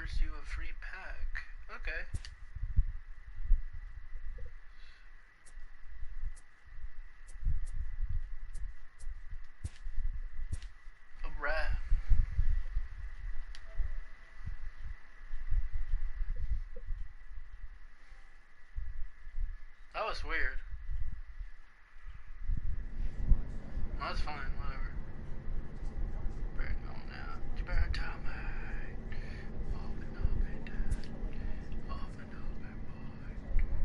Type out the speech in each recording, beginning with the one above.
offers you a free pack. Okay. A rat. That was weird. No, that's fine, whatever. Better go now. You better tell me. Open, Dad. Open, boy.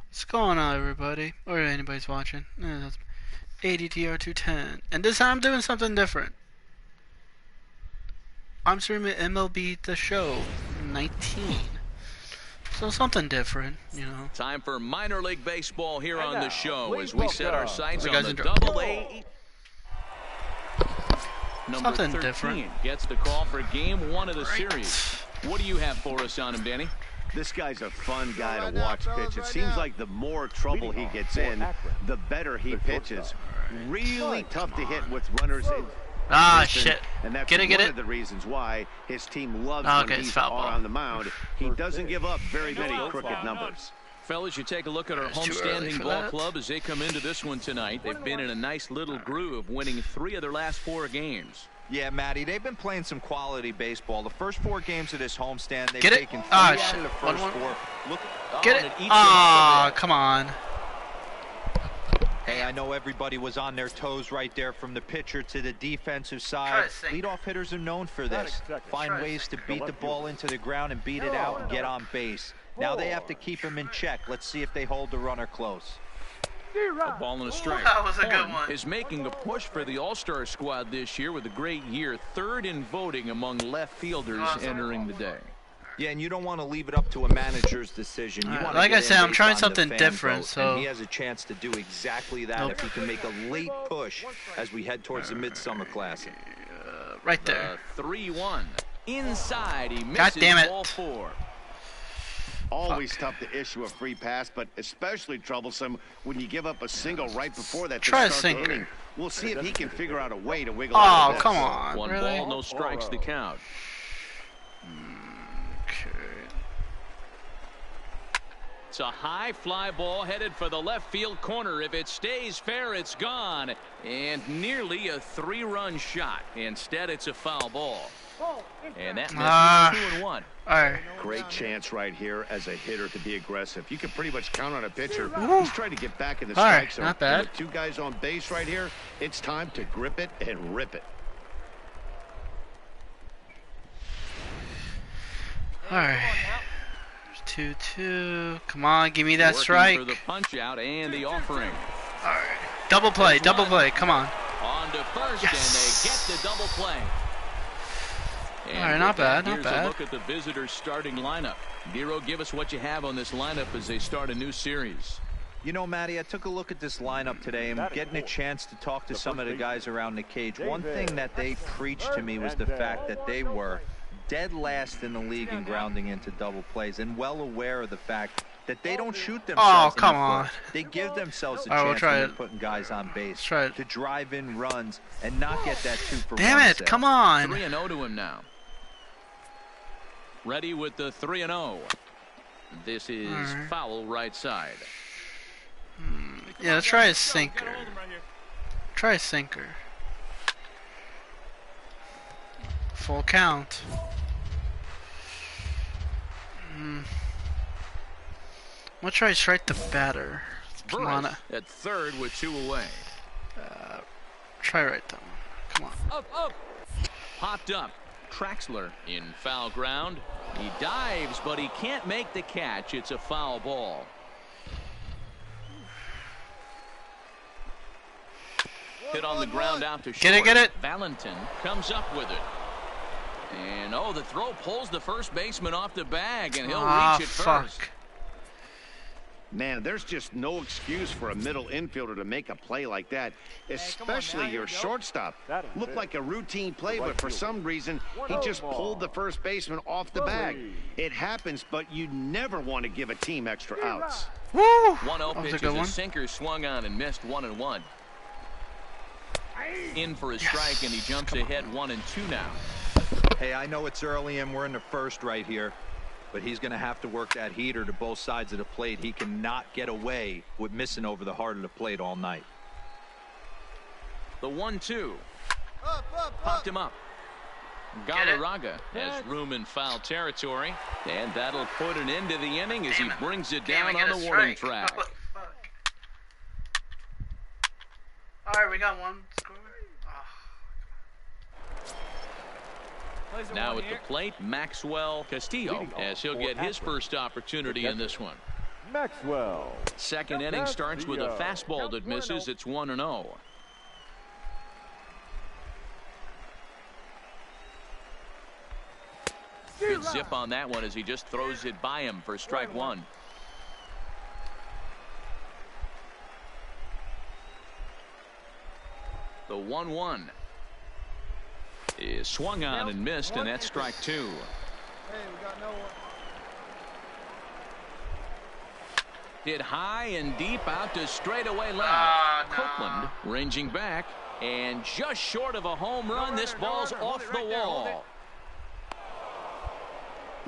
What's going on, everybody? Or anybody's watching. That's Adtr210. And this time I'm doing something different. I'm streaming MLB The Show 19. So something different, you know. Time for minor league baseball here on the show as we set our sights on the Double-A. Number Something 13 different. gets the call for game 1 of the series. What do you have for us on him, Danny? This guy's a fun guy to watch pitch. It seems like the more trouble he gets in, the better he pitches. Really tough to hit with runners in. Ah, shit. And that's Get one it? of the reasons why his team loves Okay, when it's he's foul ball. on the mound. He doesn't give up very many crooked numbers. Fellas, you take a look at our It's too early homestanding for ball that. club as they come into this one tonight. They've been in a nice little groove, winning 3 of their last 4 games. Yeah, Matty, they've been playing some quality baseball. The first 4 games of this homestand, they've Get it? taken 3 Ah, out shit. of the first 1-1. 4. Look, Get and it? eats Ah, it. come on. hey, I know everybody was on their toes right there from the pitcher to the defensive Try side. to sink. Leadoff hitters are known for this. Find Try to ways to sink. beat the ball into the ground and beat it out and get on base. Now they have to keep him in check. Let's see if they hold the runner close. A ball and a strike. That was a good Horn one. is making a push for the All-Star squad this year with a great year. 3rd in voting among left fielders Awesome. entering the day. Yeah, and you don't want to leave it up to a manager's decision. You want to Like get I said, in I'm based trying on the something fan different, vote, so- and he has a chance to do exactly that Nope. if he can make a late push as we head towards the Midsummer Classic. Right there. 3-1. Inside, he misses God damn it. ball 4. Always tough to issue a free pass, but especially troublesome when you give up a single right before that to Try a start the sinker. inning. We'll see if he can figure out a way to wiggle out Oh, of this. come on. One Really? ball, no strikes to count. Okay. It's a high fly ball headed for the left field corner. If it stays fair, it's gone. And nearly a 3-run shot. Instead, it's a foul ball. And that makes it 2-1. All right. Great chance right here as a hitter to be aggressive. You can pretty much count on a pitcher who's trying to get back in the All right, strike zone. not bad. And with 2 guys on base right here, it's time to grip it and rip it. All right. 2-2. Come on, give me that Working strike. for the punch out and the offering. All right. Double play, double play. Come on. On to first, Yes. and they get the double play. And All right, not with that, bad, not here's bad. a look at the visitors' starting lineup. Nero, give us what you have on this lineup as they start a new series. You know, Matty, I took a look at this lineup today and getting a chance to talk to some of the guys around the cage. One thing that they preached to me was the fact that they were dead last in the league in grounding into double plays and well aware of the fact that they don't shoot Oh, themselves in come the on. foot. They give themselves a All right, we'll chance try when it. they're putting guys on base Let's try it. to drive in runs and not get that 2-for-1 Damn it, sale. come on. 3-0 to him now. Ready with the 3-0. This is foul right side. Yeah, let's try a sinker. Try a sinker. Full count. I'm gonna try to strike the batter. Come on. Burris at third with 2 away. Try right that one. Come on. Up. Popped up. Traxler in foul ground. He dives, but he can't make the catch. It's a foul ball. Hit on the ground out to short. Get it. Valentin comes up with it. And, the throw pulls the first baseman off the bag, and he'll reach it first. Man, there's just no excuse for a middle infielder to make a play like that, especially your shortstop. Looked like a routine play, but for some reason, he just pulled the first baseman off the bag. It happens, but you never want to give a team extra outs. Woo! 1-0 pitch is a sinker swung on and missed 1-1. In for a strike, and he jumps ahead 1-2 now. Hey, I know it's early and we're in the first right here, but he's going to have to work that heater to both sides of the plate. He cannot get away with missing over the heart of the plate all night. The 1-2. Popped him up. Galarraga has room in foul territory, and that'll put an end to the inning as he brings it down on the warning track. All right, we got one score. Now at the plate, Maxwell Castillo, as he'll get his first opportunity in this one. Maxwell. Second inning starts with a fastball that misses. It's 1-0. Good zip on that one as he just throws it by him for strike one. The 1-1 is swung on and missed, and that's strike two. Hit high and deep out to straightaway left. Copeland ranging back, and just short of a home run. This ball's off the wall.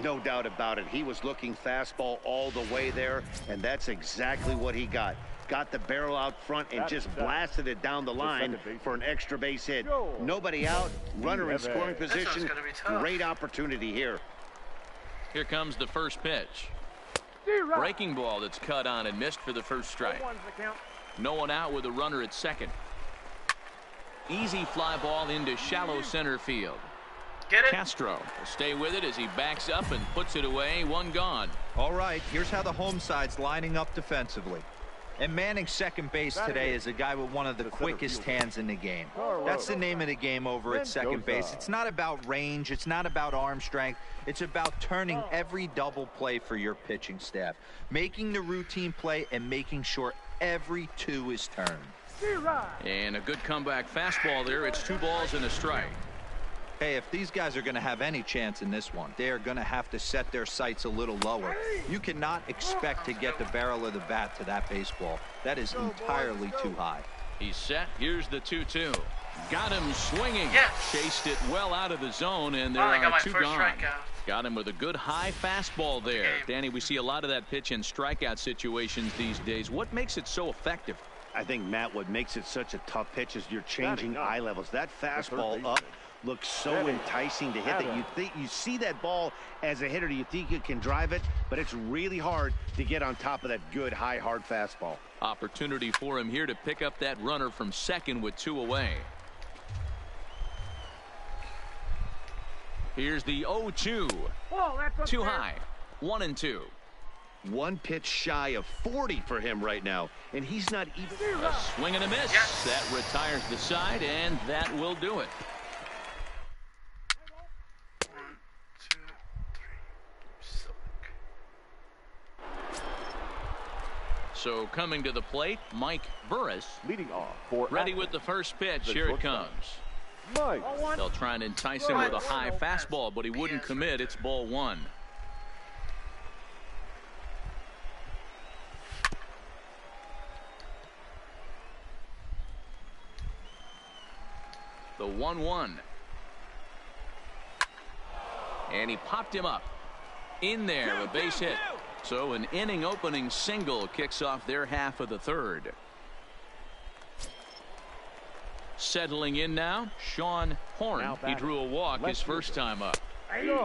No doubt about it. He was looking fastball all the way there, and that's exactly what he got. Got the barrel out front and just blasted it down the line for an extra base hit. Nobody out, runner in scoring position. Great opportunity here. Here comes the first pitch. Breaking ball that's cut on and missed for the first strike. No one out with a runner at second. Easy fly ball into shallow center field. Get it? Castro will stay with it as he backs up and puts it away. One gone. All right, here's how the home side's lining up defensively. And manning second base today is a guy with one of the quickest hands in the game. That's the name of the game over at second base. It's not about range. It's not about arm strength. It's about turning every double play for your pitching staff, making the routine play and making sure every two is turned. And a good comeback fastball there. It's 2 balls and a strike. Hey, if these guys are going to have any chance in this one, they are going to have to set their sights a little lower. You cannot expect to get the barrel of the bat to that baseball. That is entirely too high. He's set. Here's the 2-2. Got him swinging. Yes. Chased it well out of the zone, and there I got are my 2 first gone. strikeout. Got him with a good high fastball there. Danny, we see a lot of that pitch in strikeout situations these days. What makes it so effective? I think, Matt, what makes it such a tough pitch is you're changing eye levels. That fastball up looks so enticing to hit that you see that ball as a hitter, you think you can drive it, but it's really hard to get on top of that good high hard fastball. Opportunity for him here to pick up that runner from second with 2 away. Here's the 0-2. Too high. 1-2. One pitch shy of 40 for him right now, and he's not even. A swing and a miss. Yes. That retires the side, and that will do it. 1, 2, 3. Silk. So coming to the plate, Mike Burris. Leading off for Ready Adtr210. with the first pitch. Here it comes. Mike. They'll try and entice him with a high fastball, but he wouldn't commit. It's ball 1. The 1-1. And he popped him up. In there, a base hit. So an inning opening single kicks off their half of the third. Settling in now, Sean Horn. He drew a walk his first time up.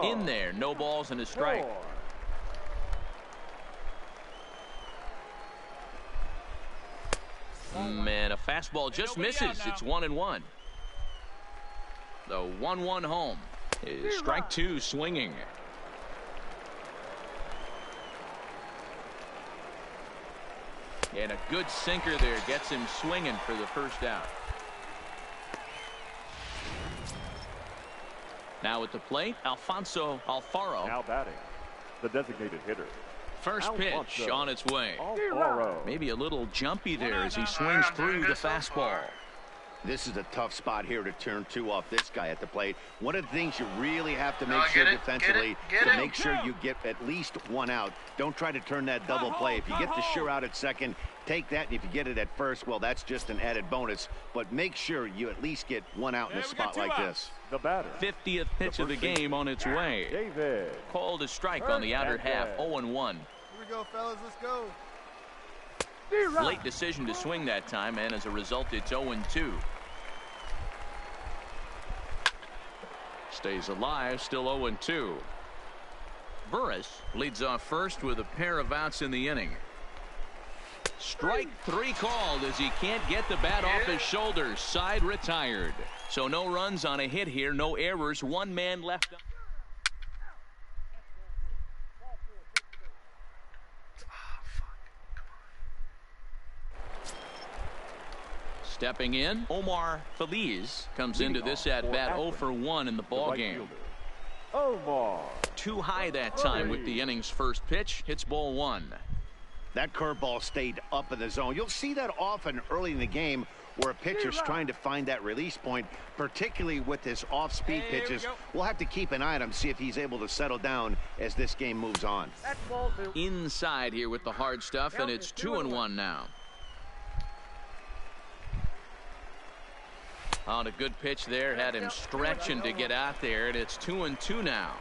In there, no balls and a strike. And a fastball just misses. It's 1-1. The 1-1 home is strike two swinging. And a good sinker there gets him swinging for the first out. Now at the plate, Alfonso Alfaro. Now batting, the designated hitter. First pitch on its way. Alfaro. Maybe a little jumpy there as he swings through the fastball. This is a tough spot here to turn two off this guy at the plate. One of the things you really have to make sure defensively to make sure you get at least one out. Don't try to turn that double play. If you get the sure out at second, take that, and if you get it at first, well, that's just an added bonus. But make sure you at least get one out in a spot like this. The batter. 50th pitch of the game on its way. David. Called a strike on the outer half. 0-1. Here we go, fellas. Let's go. Late decision to swing that time, and as a result, it's 0-2. Stays alive, still 0-2. Burris leads off first with a pair of outs in the inning. Strike three called as he can't get the bat off his shoulders. Side retired. So no runs on a hit here, no errors, one man left. Stepping in, Omar Feliz comes into this at-bat 0 for 1 in the ballgame. Omar. Too high that time with the inning's first pitch. Hits ball one. That curveball stayed up in the zone. You'll see that often early in the game where a pitcher's trying to find that release point, particularly with his off-speed pitches. We'll have to keep an eye on him, see if he's able to settle down as this game moves on. Inside here with the hard stuff, and it's 2-1 now. On a good pitch there, had him stretching to get out there, and it's 2-2 now.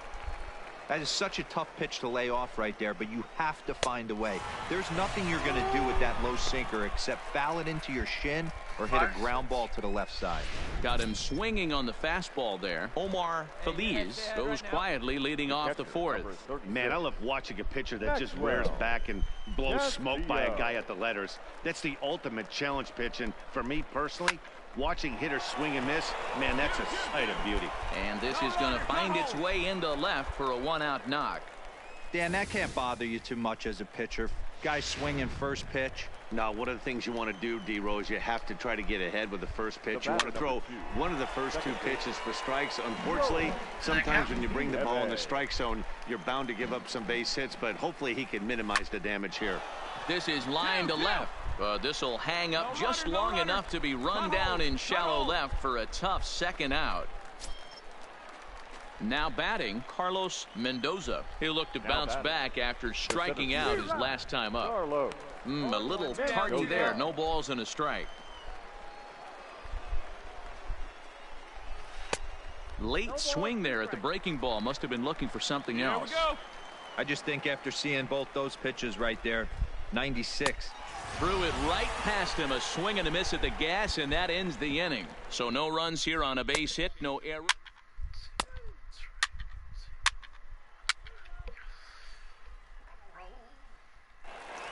That is such a tough pitch to lay off right there, but you have to find a way. There's nothing you're going to do with that low sinker except foul it into your shin or hit a ground ball to the left side. Got him swinging on the fastball there. Omar Feliz goes quietly leading off the fourth. Man, I love watching a pitcher that just rears back and blows smoke by a guy at the letters. That's the ultimate challenge pitch, and for me personally, watching hitters swing and miss, man, that's a sight of beauty. And this is going to find its way into left for a one-out knock. Dan, that can't bother you too much as a pitcher. Guy swinging first pitch. Now, one of the things you want to do, D-Rose, you have to try to get ahead with the first pitch. You want to throw one of the first two pitches for strikes. Unfortunately, sometimes when you bring the ball in the strike zone, you're bound to give up some base hits, but hopefully he can minimize the damage here. This is line to left. This will hang up just long enough to be run down in shallow left for a tough second out. Now batting, Carlos Mendoza. He'll look to bounce back after striking out his last time up. A little tardy there. No balls and a strike. Late swing there at the breaking ball. Must have been looking for something else. I just think after seeing both those pitches right there, 96. Threw it right past him. A swing and a miss at the gas, and that ends the inning. So no runs here on a base hit, no error.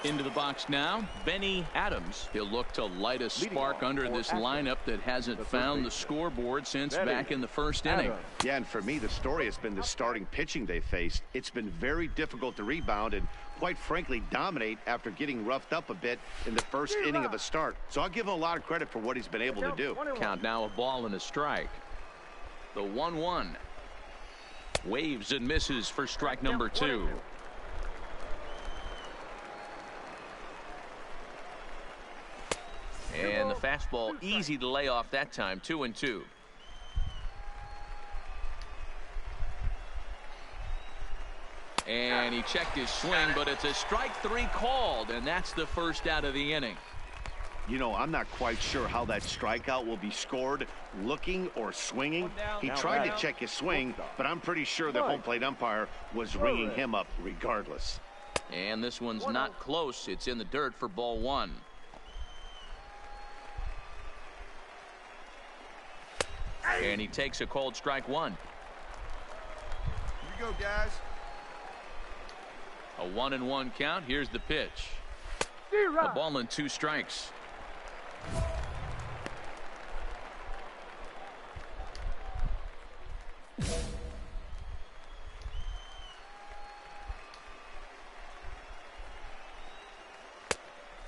Into the box now, Benny Adams. He'll look to light a spark under this lineup that hasn't found the scoreboard since back in the first inning. Yeah, and for me, the story has been the starting pitching they faced. It's been very difficult to rebound and, quite frankly, dominate after getting roughed up a bit in the first inning of a start. So I'll give him a lot of credit for what he's been able to do. Count now, a ball and a strike. The 1-1. Waves and misses for strike number 2. And the fastball easy to lay off that time. 2-2. And he checked his swing, but it's a strike 3 called, and that's the first out of the inning. You know, I'm not quite sure how that strikeout will be scored, looking or swinging. He tried to check his swing, but I'm pretty sure the home plate umpire was ringing him up regardless. And this one's not close. It's in the dirt for ball one. And he takes a called strike one. Here we go, guys. A 1-1 count. Here's the pitch. A ball and 2 strikes.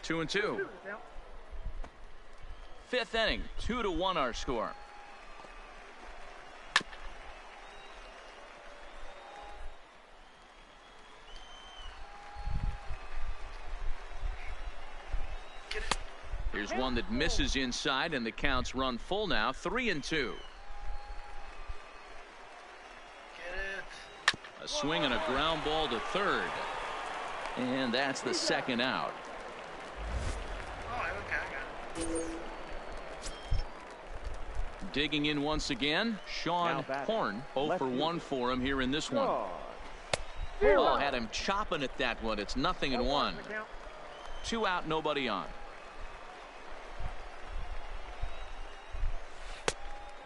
Two and two. Fifth inning, 2-1 our score. Here's one that misses inside, and the count's run full now, 3-2. A swing and a ground ball to third. And that's the second out. Digging in once again, Sean Horn. 0 for 1 for him here in this one. Oh, had him chopping at that one. It's 0-1. 2 out, nobody on.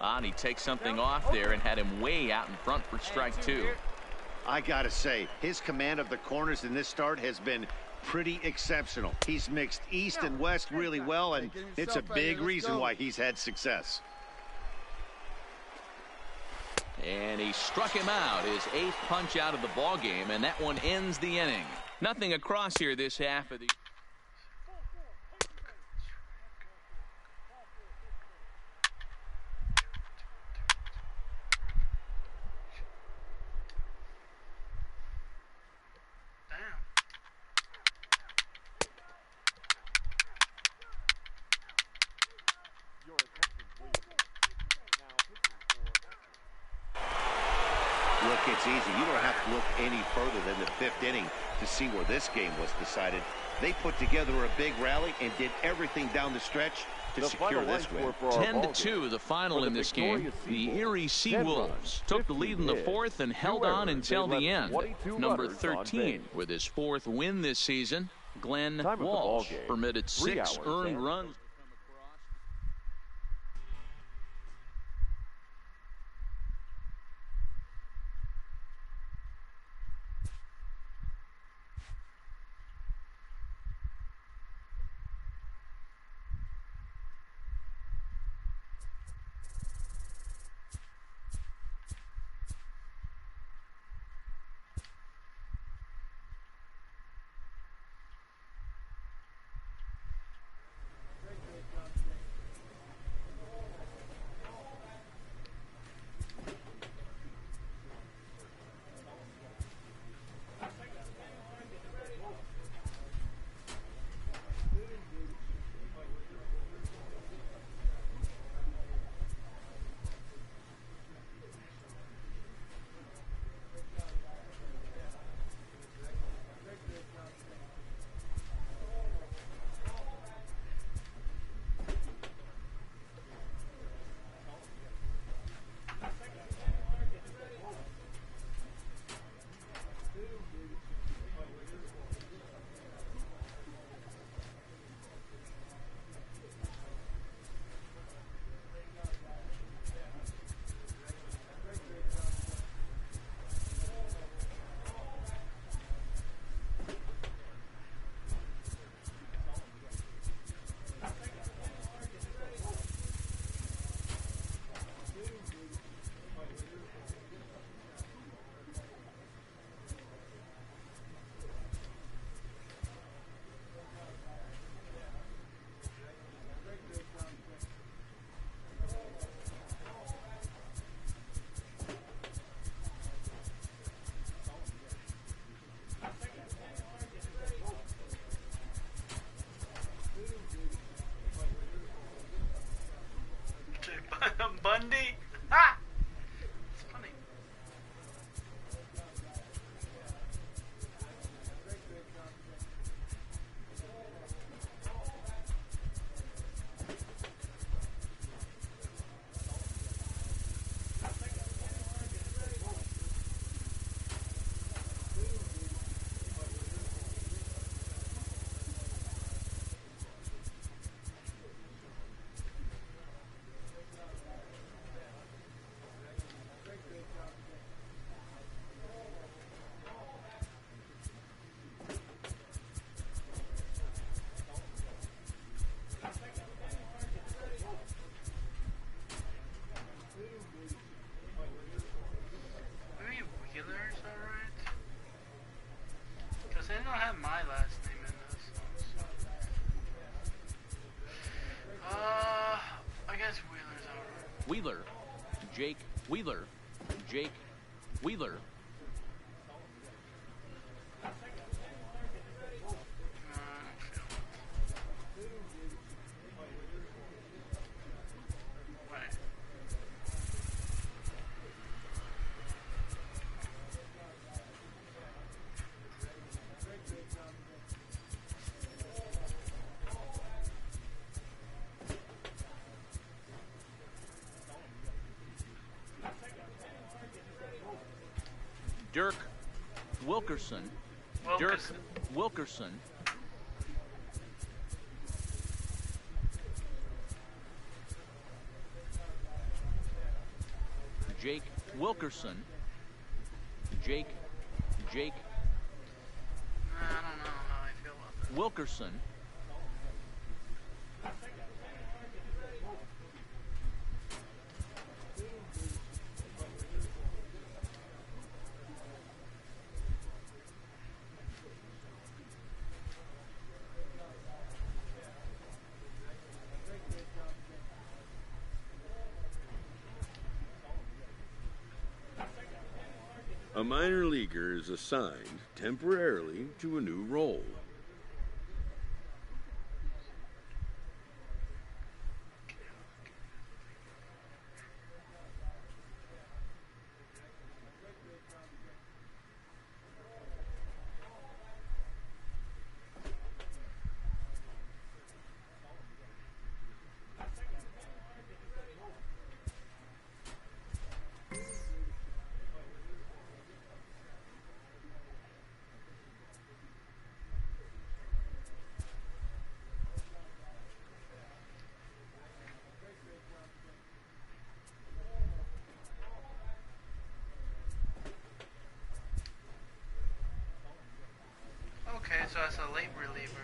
And he takes something off there and had him way out in front for strike 2. I gotta say, his command of the corners in this start has been pretty exceptional. He's mixed east and west really well, and it's a big reason why he's had success. And he struck him out, his 8th punch out of the ball game, and that one ends the inning. Nothing across here this half of the. Look, it's easy. You don't have to look any further than the 5th inning to see where this game was decided. They put together a big rally and did everything down the stretch to secure this win. 10-2, the final in this game. The Erie Seawolves took the lead in the 4th and held on until the end. Number 13 with his 4th win this season, Glenn Walsh, permitted 6 earned runs. Jake Wheeler. Jake Wheeler. Dirk Wilkerson. Dirk Wilkerson. Jake Wilkerson. Jake. I don't know how I feel about that. Wilkerson. A minor leaguer is assigned temporarily to a new role. Okay, so that's a late reliever.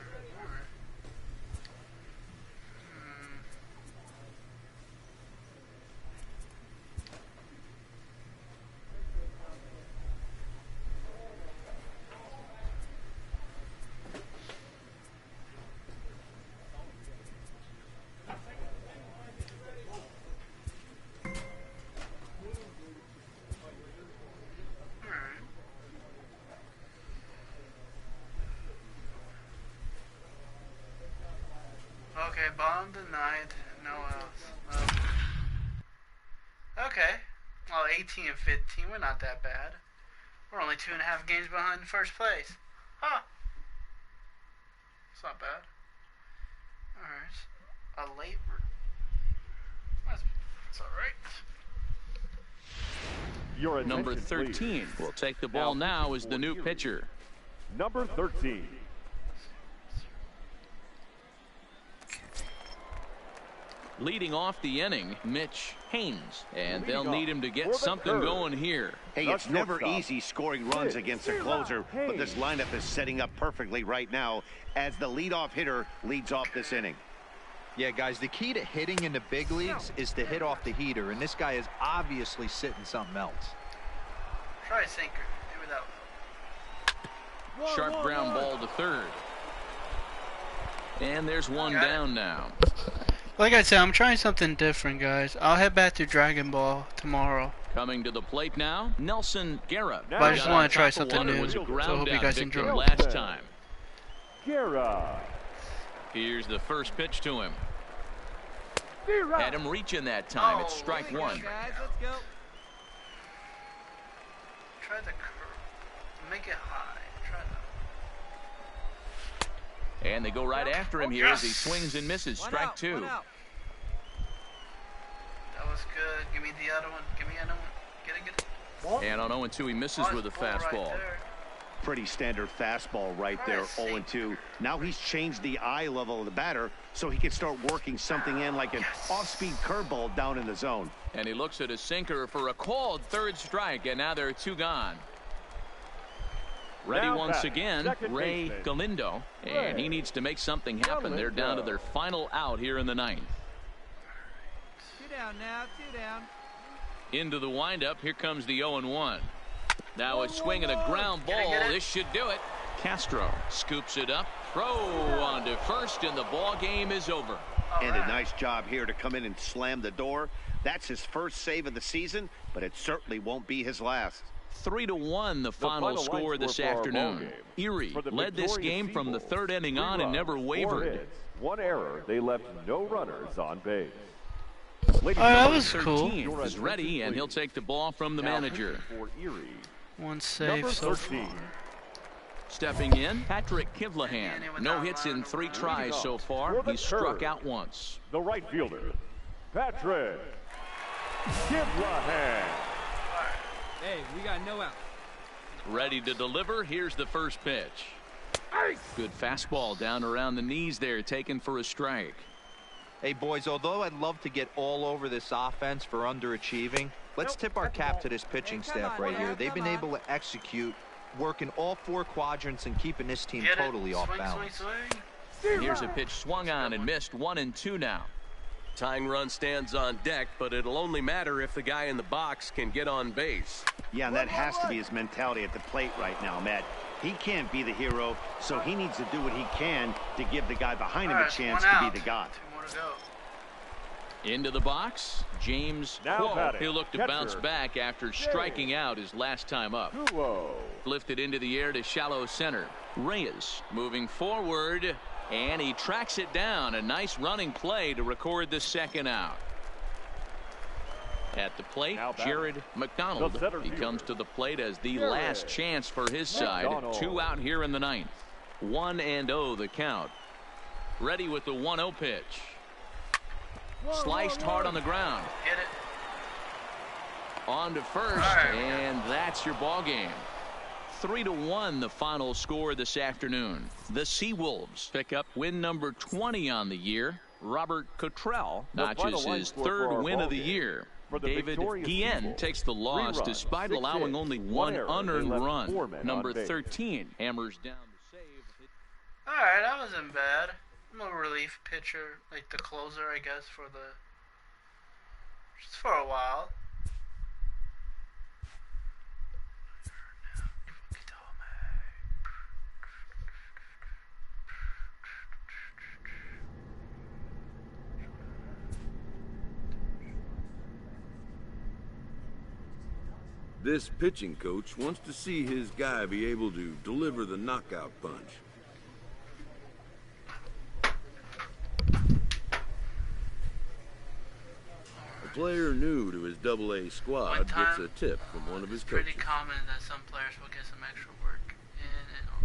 Alright. Okay, bomb denied. No else. Okay. Well, 18 and 15. We're not that bad. We're only 2.5 games behind first place. Huh. It's not bad. Alright. A late... That's alright. Your Number attention, 13 please. will take the ball now as the new pitcher. Number 13. Leading off the inning, Mitch Haynes. And they'll Leading need him to off get for the something third. going here. Hey, The it's never shortstop. easy scoring runs against a closer, but this lineup is setting up perfectly right now as the leadoff hitter leads off this inning. Yeah, guys, the key to hitting in the big leagues is to hit off the heater, and this guy is obviously sitting something else. Try a sinker. Maybe that will help. Sharp ground ball to third. And there's one Got it. down now. Like I said, I'm trying something different, guys. I'll head back to Dragon Ball tomorrow. Coming to the plate now, Nelson Guerra. But I just Got wanna on try top of something one. new, Was a so ground hope you out guys victim enjoy. last time. Guerra. Here's the first pitch to him. Guerra. Had him reaching that time. Oh, It's strike here we go, one. guys. Let's go. Try the curve. Make it high. Try that. And they go right after him here as he swings and misses. Strike two. That was good. Give me the other one. Give me another one. Get it. And on 0-2, he misses with a Nice ball right fastball. there. Pretty standard fastball right there, Try a 0-2. Now he's changed the eye level of the batter so he can start working something in like an off-speed curveball down in the zone. And he looks at a sinker for a called third strike, and now there are two gone. Ready Now once back, again, second Ray baseman. Galindo. And Ray he needs to make something happen. They're down to Galindo. their final out here in the ninth. Two down now, two down. Into the windup. Here comes the 0-1. Now a swing and a ground ball. Get it? This should do it. Castro scoops it up. Throw on to first, and the ball game is over. And a nice job here to come in and slam the door. That's his first save of the season, but it certainly won't be his last. 3-1 the final score this afternoon. Erie led this game from the third inning on and never wavered. 1 error. They left no runners on base. That was cool. 13 is ready, and he'll take the ball from the manager. For Erie, One save so far. Stepping in, Patrick Kivlahan. No hits in 3 tries so far. He's struck out once. the right fielder, Patrick Kivlahan. Hey, we got no out. Ready to deliver. Here's the first pitch. Good fastball down around the knees there, taken for a strike. Hey, boys, although I'd love to get all over this offense for underachieving, let's tip our cap to this pitching staff right here. They've been able to execute, working all 4 quadrants and keeping this team totally off balance. Here's a pitch swung on and missed. 1-2 now. Tying run stands on deck, but it'll only matter if the guy in the box can get on base. Yeah, and that has to be his mentality at the plate right now, Matt. He can't be the hero, so he needs to do what he can to give the guy behind him a chance to be the guy. 2 more to go. Into the box, James Quo. He'll look to bounce catcher, back after striking out his last time up. Lifted into the air to shallow center. Reyes moving forward, and he tracks it down. A nice running play to record the second out. At the plate, Jared McDonald. He comes to the plate as the last chance for his side. 2 out here in the 9th. 1-0 the count. Ready with the 1-0 pitch. Sliced hard on the ground. Get it. On to first, and that's your ball game. 3-1 the final score this afternoon. The Seawolves pick up win number 20 on the year. Robert Cottrell notches his 3rd win of the year. David Guillen takes the loss despite allowing only 1 unearned run. Number 13 hammers down the save. Alright, that wasn't bad. I'm a relief pitcher, like the closer, I guess, just for a while. This pitching coach wants to see his guy be able to deliver the knockout punch. A player new to his AA squad gets a tip from one of his coaches. It's pretty common that some players will get some extra work in and all.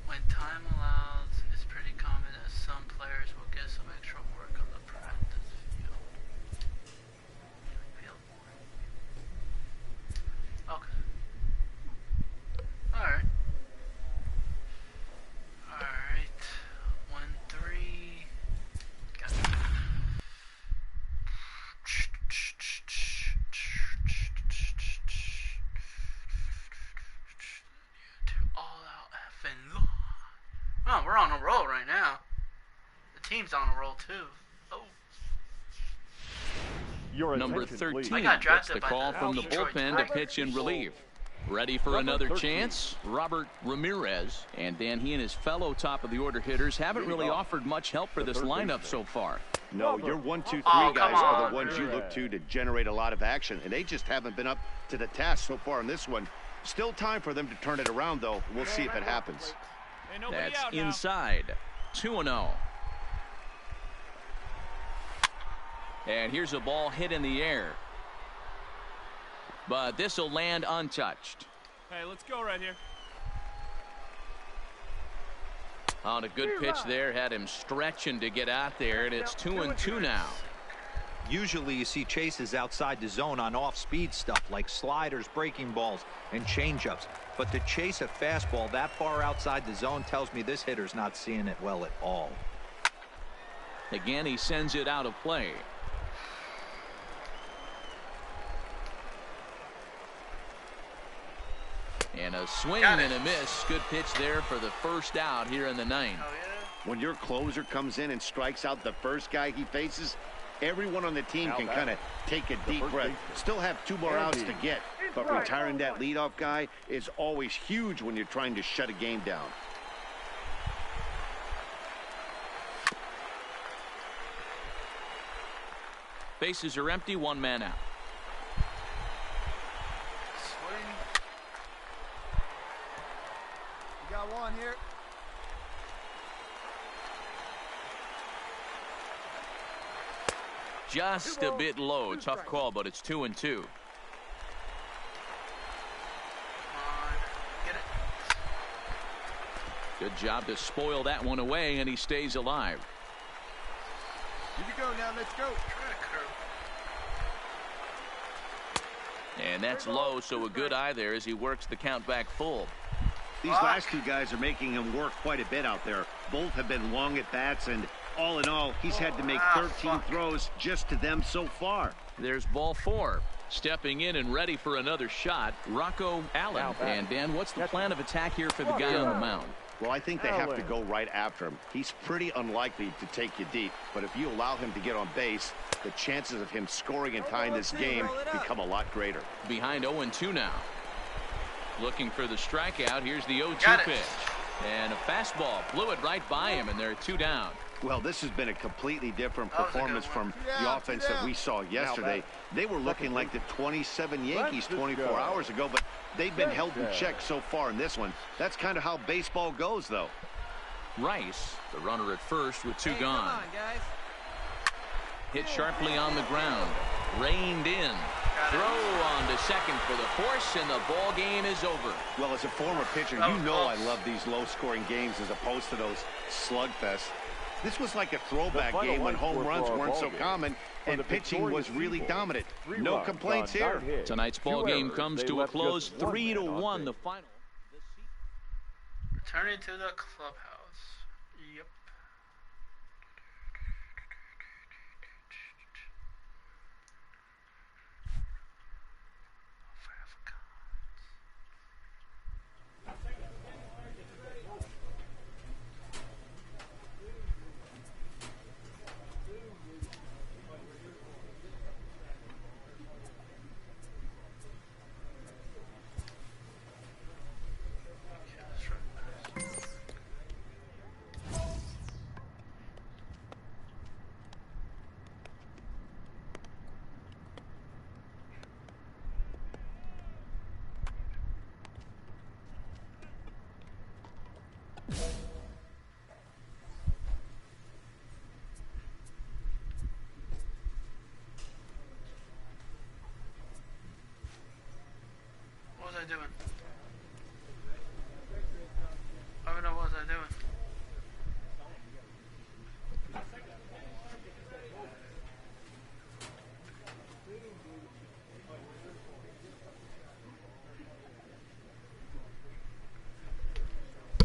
When time allows, it's pretty common that some players will get some extra work on the practice field. Okay. Alright. Alright. 1-3. Got it. All out effing law. Oh, we're on a roll right now. The team's on a roll too. Oh. Number 13 I got gets drafted the by call the from the Detroit bullpen to Tigers. pitch in relief. Ready for another chance, Robert Ramirez. And Dan, he and his fellow top of the order hitters haven't really offered much help for this lineup so far. No, your 1, 2, 3 Oh, guys come are on. the ones you look to generate a lot of action, and they just haven't been up to the task so far in this one. Still time for them to turn it around, though. We'll see if it happens. That's inside. 2-0. And here's a ball hit in the air. But this will land untouched. Hey, let's go right here. On a good pitch there, had him stretching to get out there, and it's 2-2 now. Usually you see chases outside the zone on off-speed stuff like sliders, breaking balls, and changeups. But to chase a fastball that far outside the zone tells me this hitter's not seeing it well at all. Again, he sends it out of play. And a swing and a miss. Good pitch there for the first out here in the 9th. When your closer comes in and strikes out the first guy he faces, everyone on the team can kind of take a deep breath. Still have 2 more outs to get. but retiring that leadoff guy is always huge when you're trying to shut a game down. Bases are empty, one man out. You got one here. Just a bit low. Tough call, but it's 2-2. Good job to spoil that one away, and he stays alive. Here we go now. Let's go. And that's low, so a good eye there as he works the count back full. These last two guys are making him work quite a bit out there. Both have been long at bats, and all in all, he's had to make 13 throws just to them so far. There's ball 4. Stepping in and ready for another shot, Rocco Allen. And Dan, what's the plan of attack here for the guy on the mound? Well, I think they have to go right after him. He's pretty unlikely to take you deep, but if you allow him to get on base, the chances of him scoring and tying this game become a lot greater. Behind 0-2 now. Looking for the strikeout. Here's the 0-2 pitch. And a fastball. Blew it right by him, and they're 2 down. Well, this has been a completely different performance from the offense that we saw yesterday. They were looking like the 27 Yankees 24 hours ago, but they've been held in check so far in this one. That's kind of how baseball goes, though. Rice, the runner at first with 2 gone. Come on, guys. Hit sharply on the ground. Reined in. Throw on to second for the force, and the ball game is over. Well, as a former pitcher, you know I love these low-scoring games as opposed to those slugfests. This was like a throwback game when home runs weren't so common and pitching was really dominant. No complaints here. Tonight's ball game comes to a close, 3-1 the final. Returning to the clubhouse. Yep. What was I doing? I don't know what was I doing.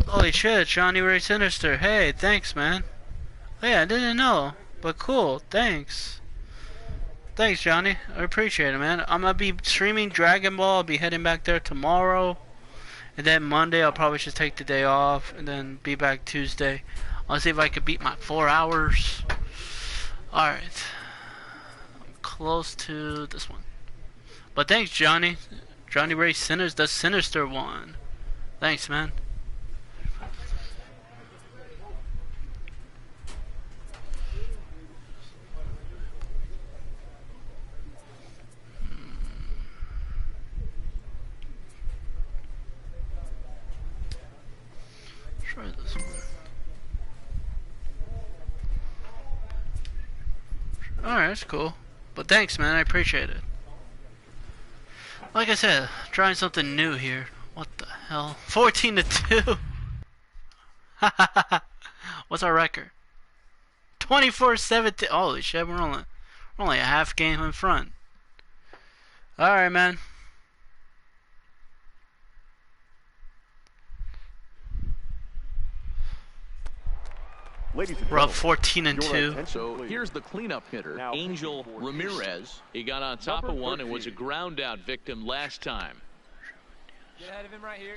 Holy shit, Johnny Ray Sinister. Hey, thanks, man. Hey, I didn't know, but cool, thanks. Thanks, Johnny. I appreciate it, man. I'm gonna be streaming Dragon Ball. I'll be heading back there tomorrow. And then Monday, I'll probably just take the day off. And then be back Tuesday. I'll see if I can beat my 4 hours. Alright. I'm close to this one. But thanks, Johnny. Johnny Ray Sinister, the Sinister one. Thanks, man. Try this one. Alright, that's cool. But thanks, man. I appreciate it. Like I said, trying something new here. What the hell? 14-2. What's our record? 24-17. Holy shit, we're only a half game in front. Alright, man. We're up 14-2. So here's the cleanup hitter, Angel Ramirez. He got on top of one and was a ground out victim last time. Get ahead of him right here.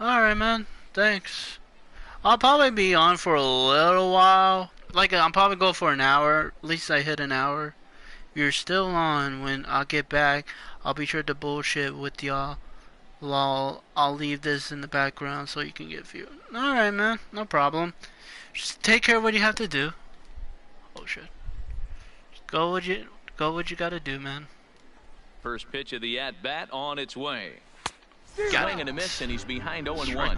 Alright, man. Thanks. I'll probably be on for a little while. Like, I'll probably go for an hour. At least I hit an hour. You're still on. When I get back, I'll be sure to bullshit with y'all. Lol, I'll leave this in the background so you can get view. Alright, man. No problem. Just take care of what you have to do. Oh, shit. Just go what you gotta do, man. First pitch of the at-bat on its way. Got Swing and a miss, and he's behind 0-1. Strike one.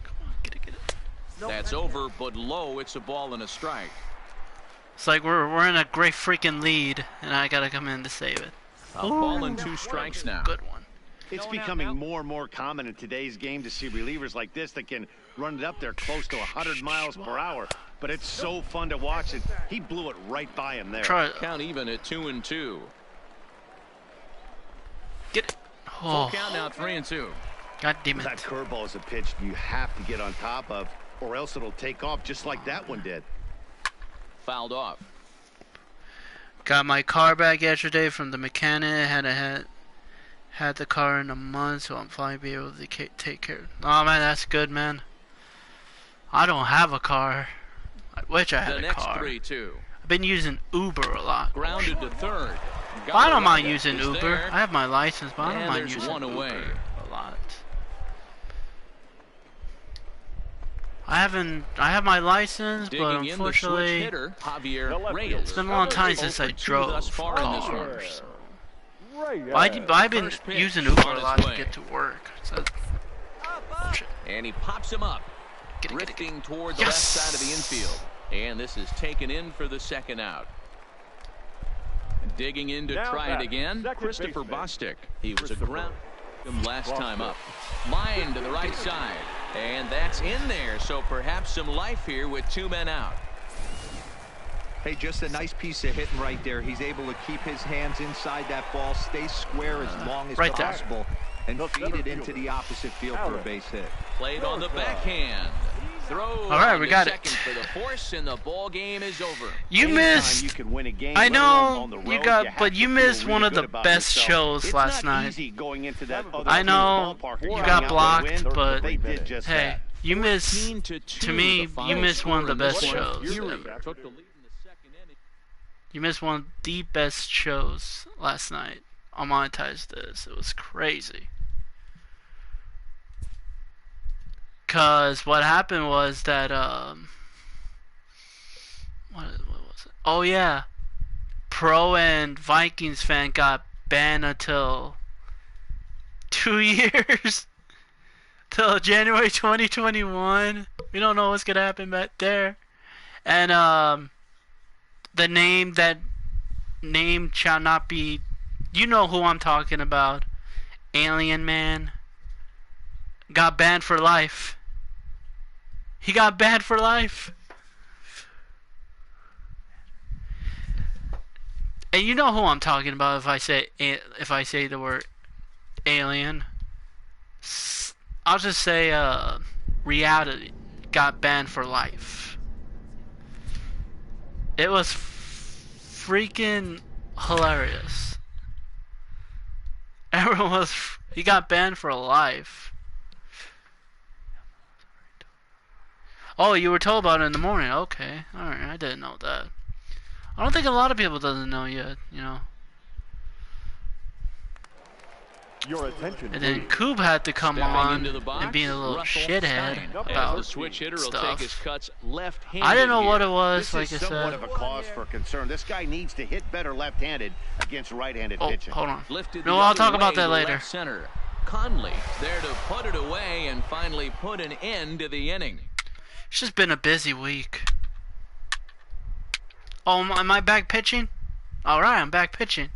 Come on, get it. That's over, but low. It's a ball and a strike. It's like we're in a great freaking lead, and I gotta come in to save it. A ball and 2 strikes now. Good one. It's becoming more and more common in today's game to see relievers like this that can run it up there close to 100 miles per hour. But it's so fun to watch it. He blew it right by him there. Count even at 2-2. Get it. Full count now, 3-2. God damn it. That curveball is a pitch you have to get on top of, or else it'll take off just like that one did. Fouled off. Got my car back yesterday from the mechanic. Had the car in a month, so I'm finally be able to take care. Oh man, that's good, man. I don't have a car. I wish I had a car. 3-2. I've been using Uber a lot. Grounded to third. I don't mind using Uber. I have my license, but I don't mind using one away. Uber a lot. I have my license, but unfortunately, it's been a long time since I drove cars. I've been using Uber a lot to get to work. So, and he pops him up, drifting toward the left side of the infield. And this is taken in for the second out. Digging in to try it again, Christopher Bostic. He was a ground last time up. Line to the right side. And that's in there, so perhaps some life here with 2 men out. Hey, just a nice piece of hitting right there. He's able to keep his hands inside that ball, stay square as long as possible, and feed it into the opposite field for a base hit. Played on the backhand. Throw. All right, we got it. For the force, and the ball game is over. You missed. You can win a game, I know you got, you but you missed one of the best shows last night. Going into that I know you got blocked, but they did just hey, that. you missed. To me, you missed one of the best shows ever. You missed one of the best shows last night on Monetize This. It was crazy. Cause what happened was that what was it? Oh yeah, Pro and Vikings fan got banned until 2 years, till January 2021. We don't know what's gonna happen back there, and the name shall not be. You know who I'm talking about? Alien Man got banned for life. He got banned for life. And you know who I'm talking about if I say the word alien. I'll just say reality got banned for life. It was freaking hilarious. He got banned for life. Oh, you were told about it in the morning. Okay. Alright, I didn't know that. I don't think a lot of people doesn't know yet, you know. Your attention, and then Coob had to come on and be a little shithead about the switch hitter stuff. Will take his cuts I didn't know what it was, like I said. Somewhat of a cause for concern. This guy needs to hit better left-handed against right-handed pitching. Hold on. No, I'll talk about that later. Center. Conley there to put it away and finally put an end to the inning. It's just been a busy week. Oh, am I back pitching? Alright, I'm back pitching.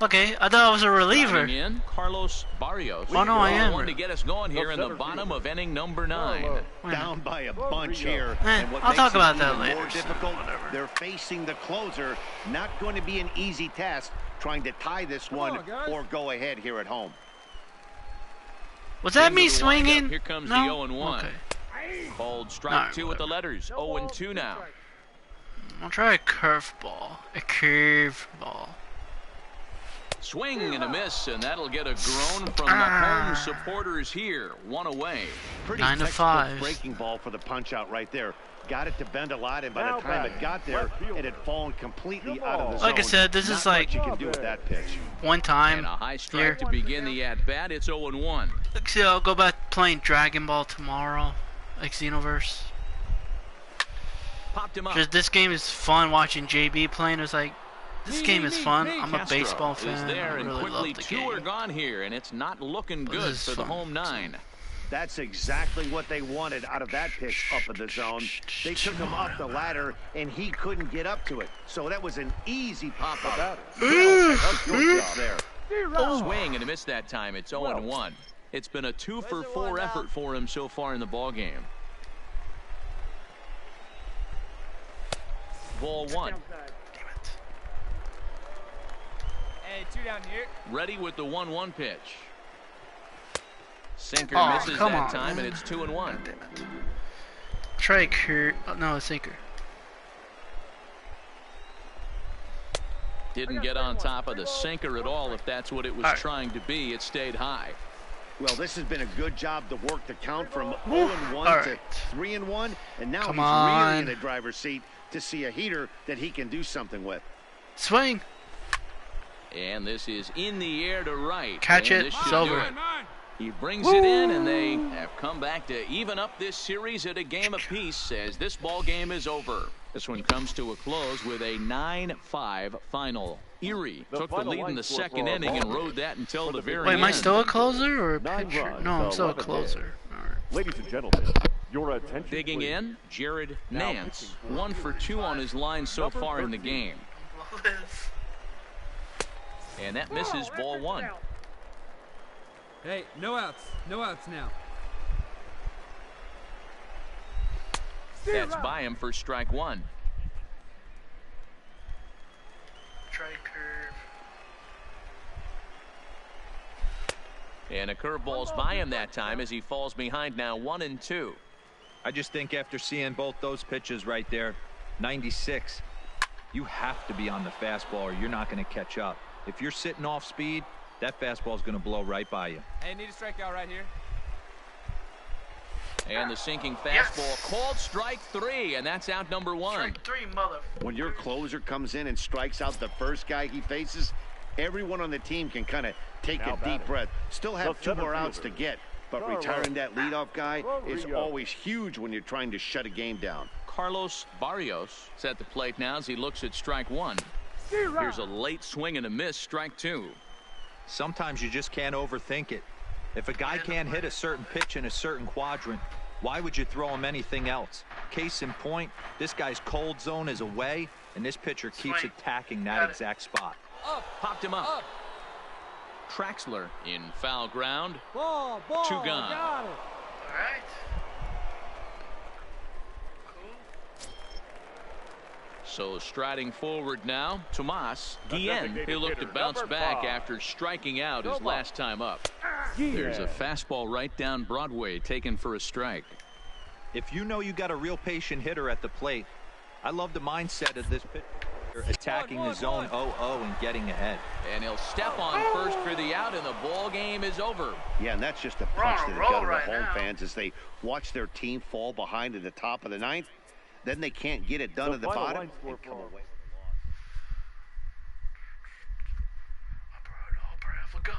Okay, I thought I was a reliever. In, Carlos Barrios. Oh no, I am. One to get us going here in the bottom of inning number 9. Down by a bunch here. I'll talk about that later. More difficult, they're facing the closer. Not going to be an easy task trying to tie this one or go ahead here at home. Was that me swinging? Here comes no? the 0-1. Okay. Called strike 2 with the letters. 0-2 now. I'll try a curveball. A curveball. Swing and a miss, and that'll get a groan from the home supporters here. 1 away. Pretty 9 to textbook 5. breaking ball for the punch out right there. Got it to bend a lot, and by the time it got there, it had fallen completely out of the zone. Like I said, this is like you can do with that pitch. one time And a high here. strike to begin the at-bat. It's 0-1. See, I'll go back playing Dragon Ball tomorrow, like Xenoverse. Popped him up. Just this game is fun. Watching JB playing, it's like this game is fun. I'm a Castro baseball is fan. there, I and really quickly love the 2 game. are gone here, and it's not looking This good is for the fun. home 9. That's exactly what they wanted out of that pitch up in the zone. They took him up the ladder, and he couldn't get up to it. So that was an easy pop-up. Good job there. Swing and a miss that time. It's 0-1. It's been a 2-for-4 effort for him so far in the ball game. Ball 1. Hey, 2 down here. Ready with the 1-1 pitch. Sinker Oh, misses come that on, time, man. and it's 2-1. Damn it. Striker. Oh, no, a sinker. Didn't get on top of the sinker at all. If that's what it was All right. trying to be, it stayed high. Well, this has been a good job to work the count from 0-1 All to right. 3-1, and now Come he's on. really in the driver's seat to see a heater that he can do something with. Swing. And this is in the air to right. Catch And it. this It's should do over. it. He brings it in, and they have come back to even up this series at a game apiece as this ball game is over. This one comes to a close with a 9-5 final. Erie took the lead in the second inning and rode that until the very Wait, end. am I still a closer or a 9 pitcher? runs, No, I'm still a 11 closer. hits. All right. Ladies and gentlemen, your attention, Digging please. in, Jared Now Nance. pitching for 1 for 2 on his line so Number far in the 13. game. And that misses ball 1. Hey, no outs. No outs now. That's by him for strike 1. Try curve. And a curveball's by him that time as he falls behind now 1-2. I just think after seeing both those pitches right there, 96, you have to be on the fastball or you're not going to catch up. If you're sitting off speed, that fastball is going to blow right by you. Hey, need a strikeout right here. And the sinking fastball called strike 3, and that's out number 1. Strike 3, mother. When your closer comes in and strikes out the first guy he faces, everyone on the team can kind of take Now a deep batting. breath. Still have The 2 center more outs to fielder. get, but Carlos retiring that leadoff guy is Barrios. always huge when you're trying to shut a game down. Carlos Barrios is at the plate now as he looks at strike 1. Here's a late swing and a miss, strike 2. Sometimes you just can't overthink it. If a guy can't hit a certain pitch in a certain quadrant, why would you throw him anything else? Case in point, this guy's cold zone is away, and this pitcher keeps Swing. attacking that Got it. exact spot. Popped him up. Traxler in foul ground. Ball, 2 gone. got it. All right. So striding forward now, Tomas Guillen. designated He'll look to hitter, bounce number back 5. after striking out his Come on. last time up. There's a fastball right down Broadway taken for a strike. If you know you got a real patient hitter at the plate, I love the mindset of this pitcher attacking the zone 0-0 and getting ahead. And he'll step on first for the out, and the ball game is over. Yeah, and that's just a We're on punch a to the roll gut of right the home now. fans as they watch their team fall behind at the top of the 9th. Then they can't get it done The at the final bottom line score and come for- away. Oh, breath of God.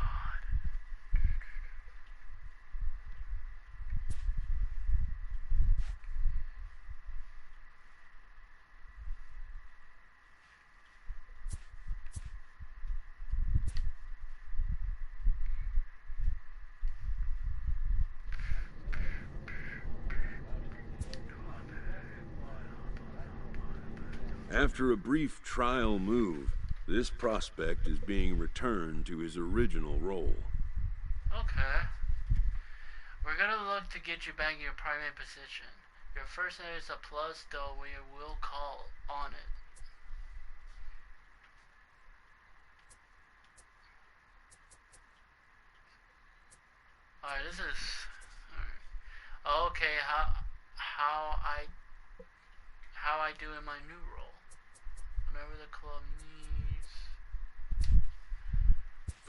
After a brief trial move, this prospect is being returned to his original role. Okay. We're gonna look to get you back in your primary position. Your first name is a plus, though we will call on it. Alright, this is... Alright. Okay, how I do in my new role. Whenever the club needs...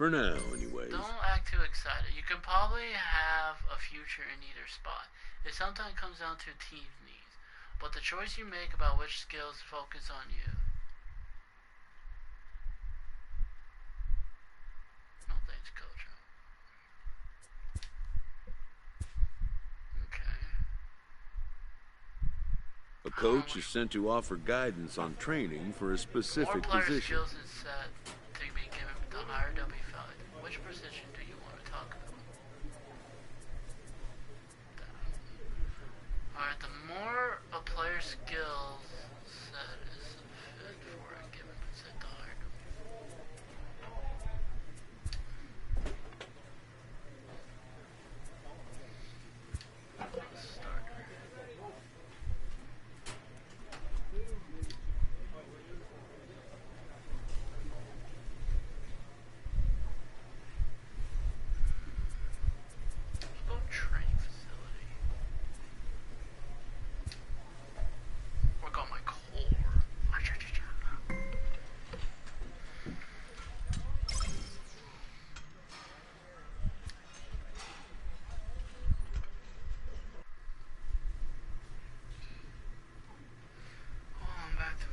For now, anyways. Don't act too excited. You can probably have a future in either spot. It sometimes comes down to team needs, but the choice you make about which skills focus on you. No thanks, coach. Okay. A coach is sent to offer guidance on training for a specific More player position. skills is set to be given the higher W5. Which position do you want to talk about? Alright, the more a player's skills set is fit for a given position, the higher starter. Training facility. Work on my core. Oh, I'm back to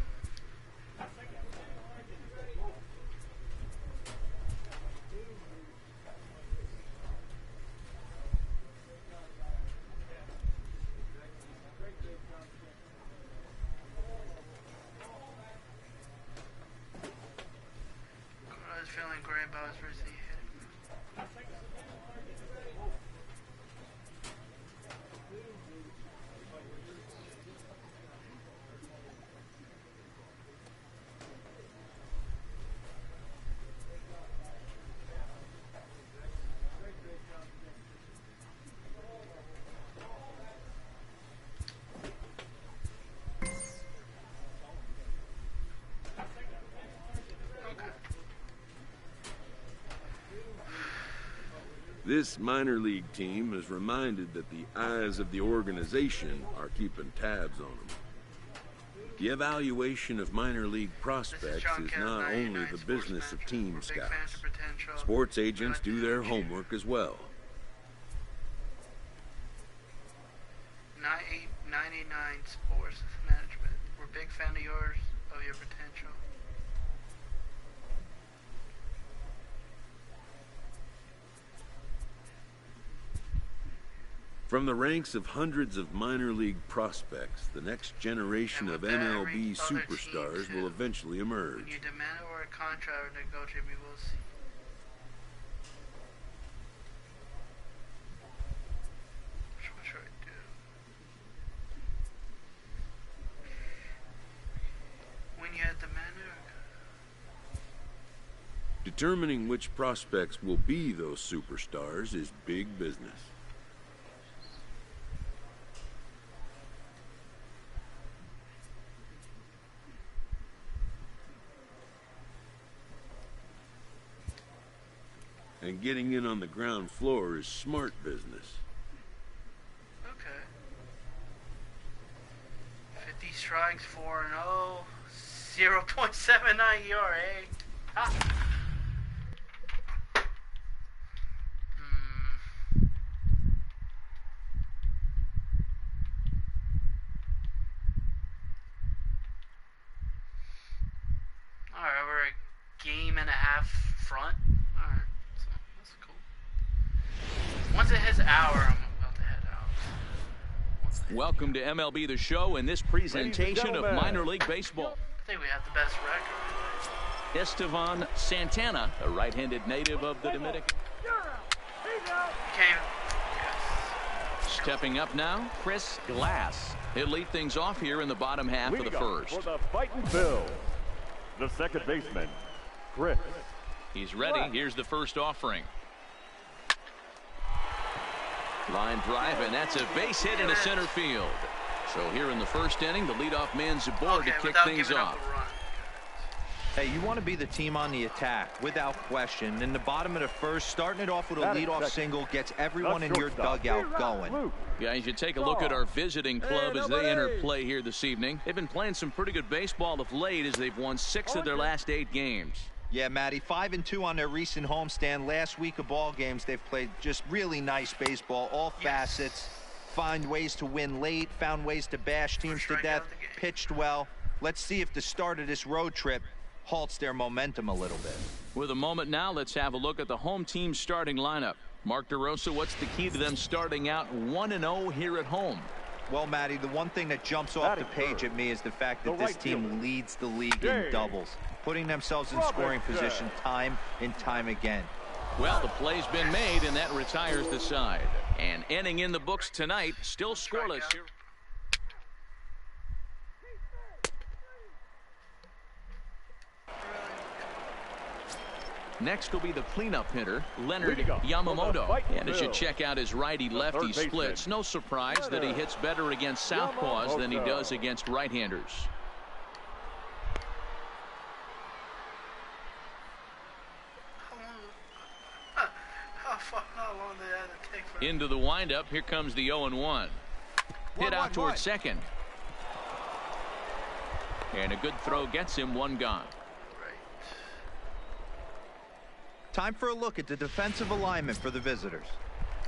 I was feeling great about his first hit. This minor league team is reminded that the eyes of the organization are keeping tabs on them. The evaluation of minor league prospects is not only the business of team scouts. Sports agents do their homework as well. 99 Sports Management. We're a big fan of yours, of your potential. From the ranks of hundreds of minor league prospects, the next generation of MLB superstars will eventually emerge. When you demand or a contract or negotiate, we will see. What should I do? When you had demanded Determining which prospects will be those superstars is big business. And getting in on the ground floor is smart business. Okay. 50 strikes, 4-0, 0.79 ERA. Ah. Alright, we're a game and a half front. Alright. That's cool. Once it hits hour, I'm about to head out. Welcome to MLB The Show and this presentation of minor league baseball. I think we have the best record. Estevan Santana, a right-handed native of the Dominican. Stepping up now, Chris Glass. He'll lead things off here in the bottom half of the first. For the fighting Phils, the second baseman, Chris. He's ready. Here's the first offering. Line drive, and that's a base hit into center field. So here in the first inning, the leadoff man's aboard to kick things off. Hey, you want to be the team on the attack, without question. In the bottom of the first, starting it off with a leadoff single gets everyone in your dugout going. Guys, you take a look at our visiting club as they enter play here this evening. They've been playing some pretty good baseball of late as they've won 6 of their last 8 games. Yeah, Matty, 5-2 on their recent homestand. Last week of ball games, they've played just really nice baseball, all facets. Find ways to win late, found ways to bash teams to death, pitched well. Let's see if the start of this road trip halts their momentum a little bit. With a moment now, let's have a look at the home team's starting lineup. Mark DeRosa, what's the key to them starting out 1-0 here at home? Well, Matty, the one thing that jumps off the page at me is the fact that this team leads the league in doubles, putting themselves in scoring position time and time again. Well, the play's been made, and that retires the side. And inning in the books tonight, still scoreless here. Next will be the cleanup hitter, Leonard Yamamoto. And as you check out his righty-lefty splits, no surprise that he hits better against southpaws than he does against right-handers. Into the windup, here comes the 0-1. Hit out towards second. And a good throw gets him one gone. Time for a look at the defensive alignment for the visitors.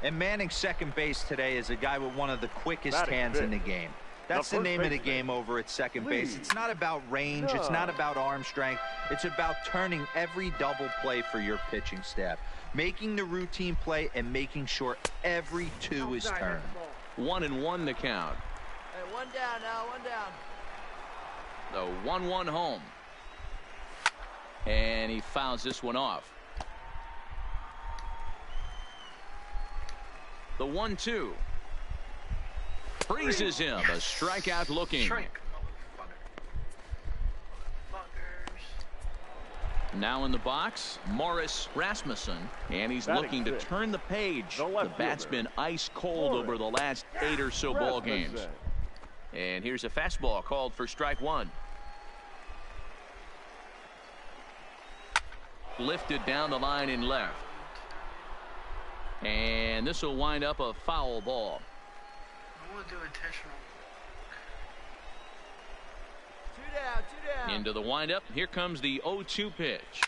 And manning second base today is a guy with one of the quickest hands in the game. That's the name of the game over at second base. It's not about range. It's not about arm strength. It's about turning every double play for your pitching staff, making the routine play and making sure every two is turned. 1-1 the count. Hey, one down now, one down. The 1-1 home. And he fouls this one off. The 1-2. Freezes him. A strikeout looking. Now in the box, Morris Rasmussen. And he's looking to turn the page. The bat's been ice cold over the last 8 or so ball games. And here's a fastball called for strike one. Lifted down the line in left. And this will wind up a foul ball. I want to do intentional. Two down. Into the windup. Here comes the 0-2 pitch.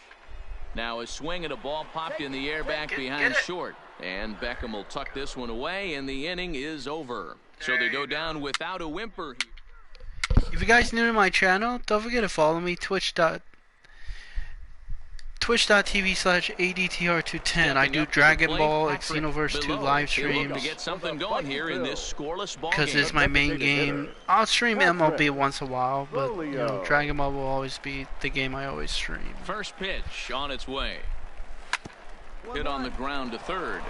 Now a swing and a ball popped in the air back behind short. And Beckham will tuck this one away, and the inning is over. So they go down without a whimper. If you guys new to my channel, don't forget to follow me, twitch.tv/Adtr210. I do Dragon Ball, Xenoverse 2 live streams. To get something going here in this scoreless ball because it's my main game. I'll stream MLB once in a while, but you know, Dragon Ball will always be the game I always stream. First pitch on its way. Hit on the ground to third.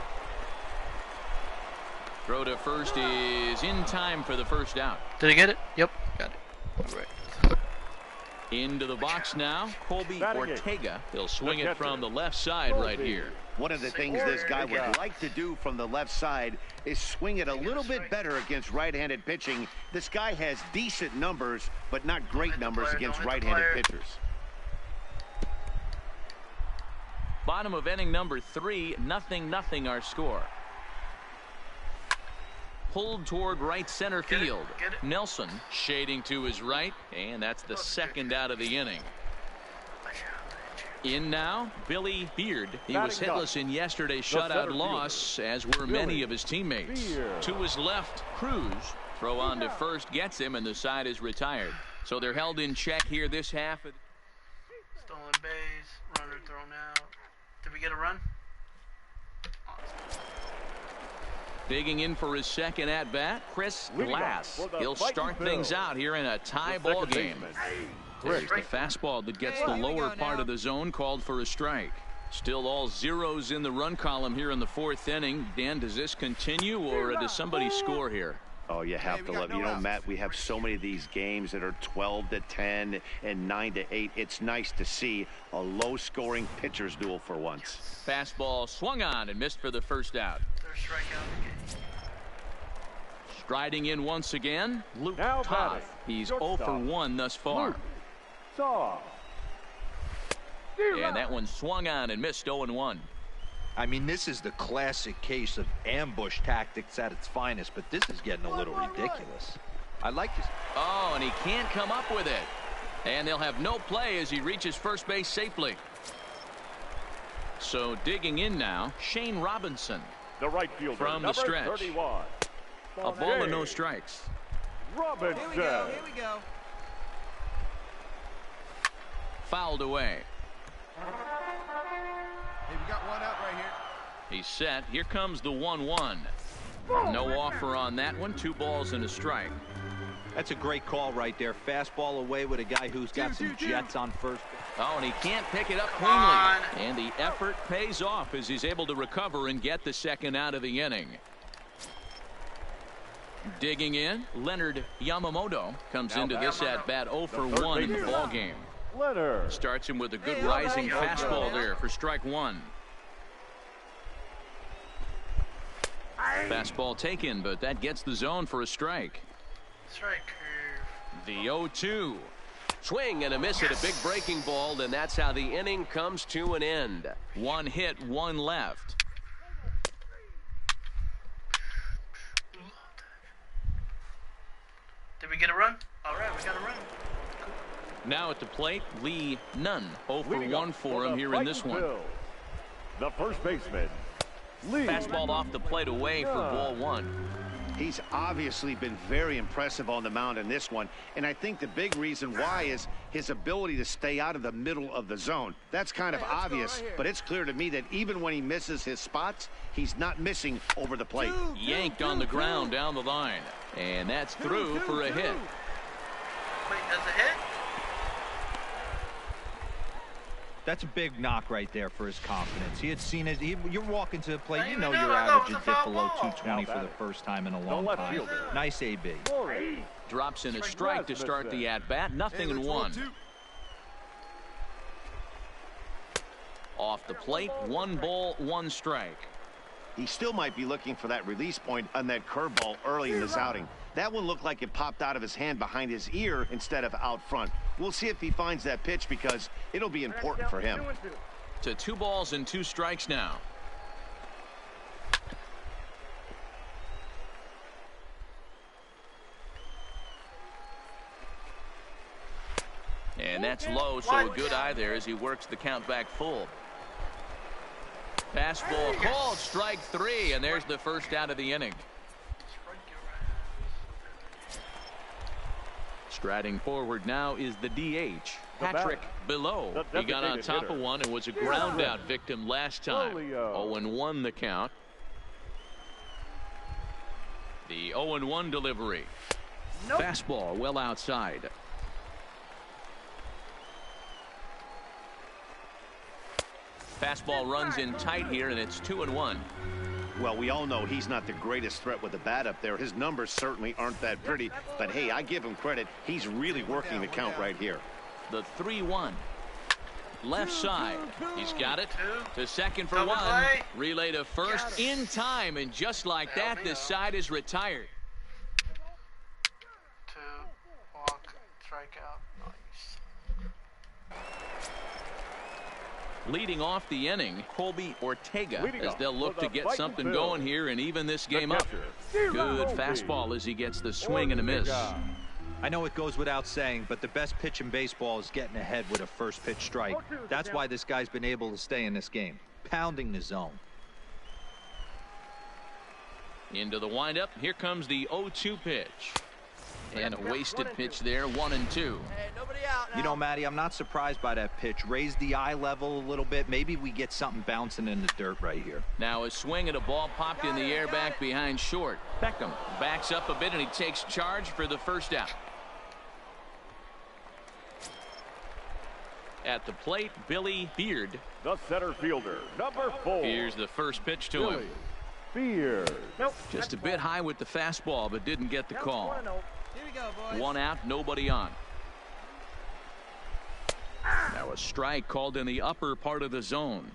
Throw to first is in time for the first out. Did I get it? Yep, got it. All right. Into the box now, Colby Ortega. He'll swing it from the left side right here. One of the things this guy would like to do from the left side is swing it a little bit better against right-handed pitching. This guy has decent numbers, but not great numbers against right-handed pitchers. Bottom of inning number 3, 0-0 our score. Pulled toward right center field. Nelson shading to his right, and that's the second out of the inning. In now, Billy Beard. He was hitless in yesterday's shutout loss, as were many of his teammates. To his left, Cruz. Throw on to first gets him, and the side is retired. So they're held in check here this half. Stolen base, runner thrown out. Did we get a run? Digging in for his second at-bat, Chris Glass. He'll start things out here in a tie ball game. There's the fastball that gets the lower part of the zone, called for a strike. Still all zeros in the run column here in the 4th inning. Dan, does this continue, or does somebody score here? Oh, you have to love it. You know, Matt, we have so many of these games that are 12-10 and 9-8. It's nice to see a low-scoring pitcher's duel for once. Fastball swung on and missed for the first out. Striding in once again, Luke Toth. He's 0 for 1 thus far. And that one swung on and missed 0-1. I mean, this is the classic case of ambush tactics at its finest, but this is getting a little ridiculous. I like this. Oh, and he can't come up with it. And they'll have no play as he reaches first base safely. So digging in now, Shane Robinson. The right fielder, from the number stretch. 31. A ball and no strikes. Robinson. Here we go. Here we go. Fouled away. Hey, we got one out right here. He's set. Here comes the 1-1. No offer on that one. 2 balls and a strike. That's a great call right there. Fastball away with a guy who's got some jets on first. Oh, and he can't pick it up cleanly. And the effort pays off as he's able to recover and get the second out of the inning. Digging in, Leonard Yamamoto comes into this at bat 0 for 1 in the ball game. Leonard starts him with a good rising fastball there for strike 1. Fastball taken, but that gets the zone for a strike. Strike curve. The 0-2. Swing and a miss at a big breaking ball, and that's how the inning comes to an end. 1 hit, 1 left. Did we get a run? All right, we got a run. Now at the plate, Lee Nunn. 0 for 1 for him here in this one. The first baseman, Lee. Fastball off the plate away for ball 1. He's obviously been very impressive on the mound in this one, and I think the big reason why is his ability to stay out of the middle of the zone. That's kind of obvious, but it's clear to me that even when he misses his spots, he's not missing over the plate. Yanked on the ground down the line, and that's through for a hit. Wait, that's a hit? That's a big knock right there for his confidence. He had seen it. You're walking to the plate. You know even your know that average was is a dip foul below ball. 220 for the first time in a long left time. fielder. Nice AB. Drops in a strike to start the at-bat. Nothing in 1. Off the plate, 1 ball, 1 strike. He still might be looking for that release point on that curveball early in this outing. That one looked like it popped out of his hand behind his ear instead of out front. We'll see if he finds that pitch because it'll be important for him. To 2 balls and 2 strikes now. And that's low, so a good eye there as he works the count back full. Fastball called, strike 3, and there's the first out of the inning. Striding forward now is the DH, Patrick Below. He got on top of one and was a ground out victim last time. 0-1 the count. The 0-1 delivery. Fastball well outside. Fastball runs in tight here, and it's 2-1. Well, we all know he's not the greatest threat with the bat up there. His numbers certainly aren't that pretty, but hey, I give him credit. He's really working the count right here. The 3-1. Left side. He's got it to second for 1. Relay to first in time, and just like that, this side is retired. 2 walk, strikeout. Leading off the inning, Colby Ortega, as they'll look to get something going here and even this game up. Good fastball as he gets the swing and a miss. I know it goes without saying, but the best pitch in baseball is getting ahead with a first pitch strike. That's why this guy's been able to stay in this game, pounding the zone. Into the windup. Here comes the 0-2 pitch. And a wasted pitch there, 1-2. Hey, nobody out now. You know, Matty, I'm not surprised by that pitch. Raise the eye level a little bit. Maybe we get something bouncing in the dirt right here. Now a swing at a ball popped in the air back behind short. Beckham backs up a bit and he takes charge for the first out. At the plate, Billy Beard. The center fielder, number 4. Here's the first pitch to him. Beard. Just a bit high with the fastball, but didn't get the call. Here we go, boys. 1 out, nobody on. Now a strike called in the upper part of the zone.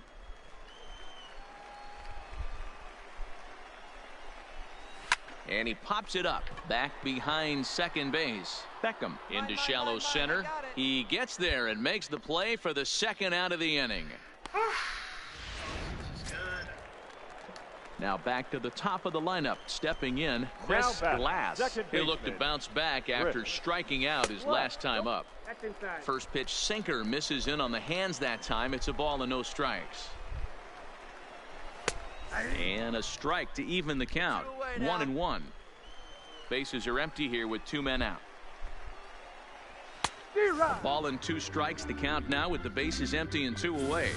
And he pops it up back behind second base. Beckham into shallow center. He gets there and makes the play for the second out of the inning. Now back to the top of the lineup. Stepping in, Chris Glass. He'll look to bounce back after striking out his last time up. That's inside. First pitch sinker misses in on the hands that time. It's a ball and no strikes. And a strike to even the count. 1-1. Bases are empty here with 2 men out. Ball and 2 strikes. The count now with the bases empty and 2 away.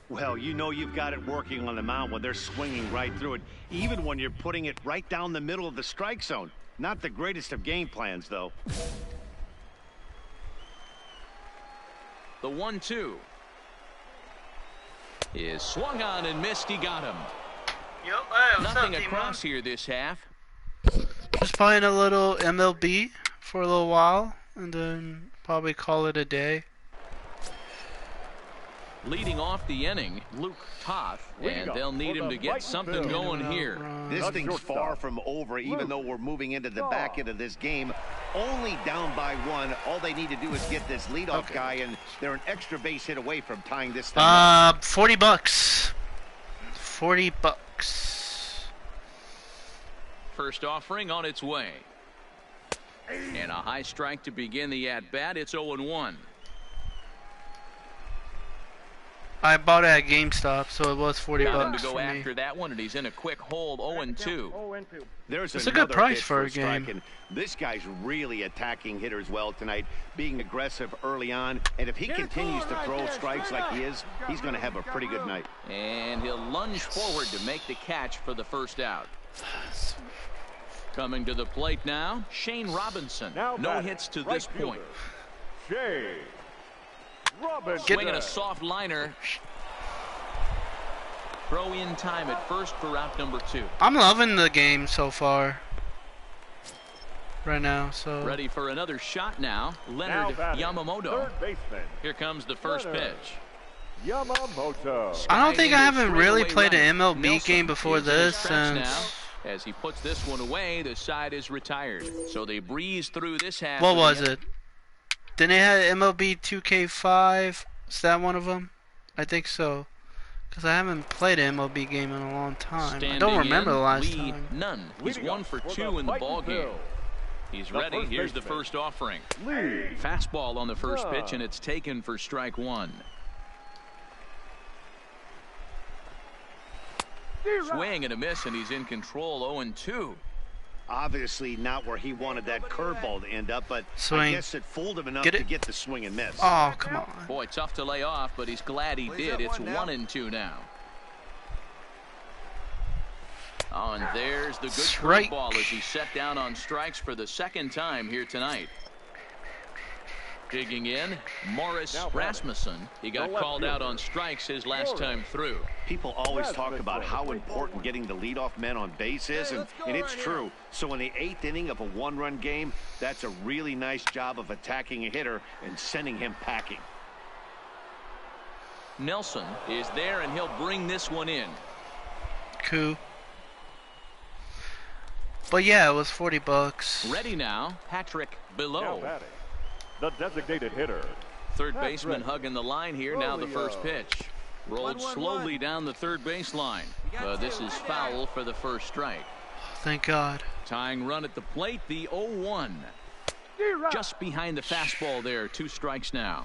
Well, you know you've got it working on the mound when they're swinging right through it, even when you're putting it right down the middle of the strike zone. Not the greatest of game plans, though. The 1-2 is swung on and missed. He got him. Yo, hey, Nothing across here this half. Just playing a little MLB for a little while, and then probably call it a day. Leading off the inning, Luke Toth, and they'll need him to get something going here. This thing's far from over, even though we're moving into the back end of this game. Only down by 1. All they need to do is get this leadoff guy, and they're an extra base hit away from tying this thing up. $40. $40. First offering on its way. And a high strike to begin the at-bat. It's 0-1. I bought it at GameStop, so it was $40 Got him to for go me. after that one, and he's in a quick hold. 0-2. There's a good price for a strike, game. and this guy's really attacking hitters well tonight, being aggressive early on. And if he continues to throw strikes like he is, he's going to have a pretty good night. And he'll lunge forward to make the catch for the first out. Coming to the plate now, Shane Robinson. No hits to this point. Shane Robinson. Swinging a soft liner. Throw in time at first for out number 2. I'm loving the game so far. Right now, so. Ready for another shot now. Leonard Yamamoto. Third baseman. Here comes the first pitch. Yamamoto. I don't think I haven't really played an MLB game before this since. Now, as he puts this one away, the side is retired. So they breeze through this half. What was it? Didn't they have MLB 2K5? Is that one of them? I think so. Because I haven't played an MLB game in a long time. I don't remember the last time. None. He's 1 for 2 in the ball game. He's ready. Here's the first offering. Fastball on the first pitch, and it's taken for strike 1. Swing and a miss, and he's in control. 0-2. Obviously not where he wanted that curveball to end up, but Swing. I guess it fooled him enough to get the swing and miss. Oh, come on. Boy, tough to lay off, but he's glad he did. It's 1-2 now. Oh, and there's the good curveball as he set down on strikes for the second time here tonight. Digging in, Morris Rasmussen. He got called out on strikes his last time through. People always talk about how important getting the leadoff man on base is, and it's true. So in the 8th inning of a 1-run game, that's a really nice job of attacking a hitter and sending him packing. Nelson is there, and he'll bring this one in. Cool. But yeah, it was $40. Ready now, Patrick Below. The designated hitter. Third baseman hugging the line here. Now the first pitch. Rolled slowly down the third baseline. But this is foul for the first strike. Thank God. Tying run at the plate, the 0-1. Just behind the fastball there. 2 strikes now.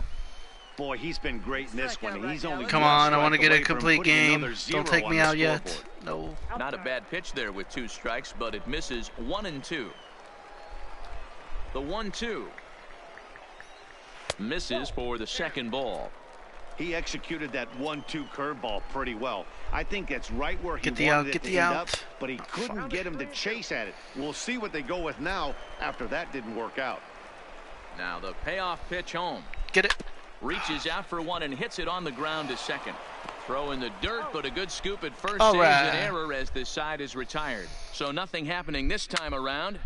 Boy, he's been great in this one. He's only Come on, I want to get a complete game. Don't take me out yet. No. Not a bad pitch there with 2 strikes, but it misses. 1-2. The 1-2. Misses for the second ball. He executed that 1-2 curveball pretty well. I think that's right where he wanted it to end up, but he couldn't get him to chase at it. We'll see what they go with now after that didn't work out. Now the payoff pitch home. Get it. Reaches out for one and hits it on the ground to second. Throw in the dirt, but a good scoop at first saves an error as this side is retired. So nothing happening this time around.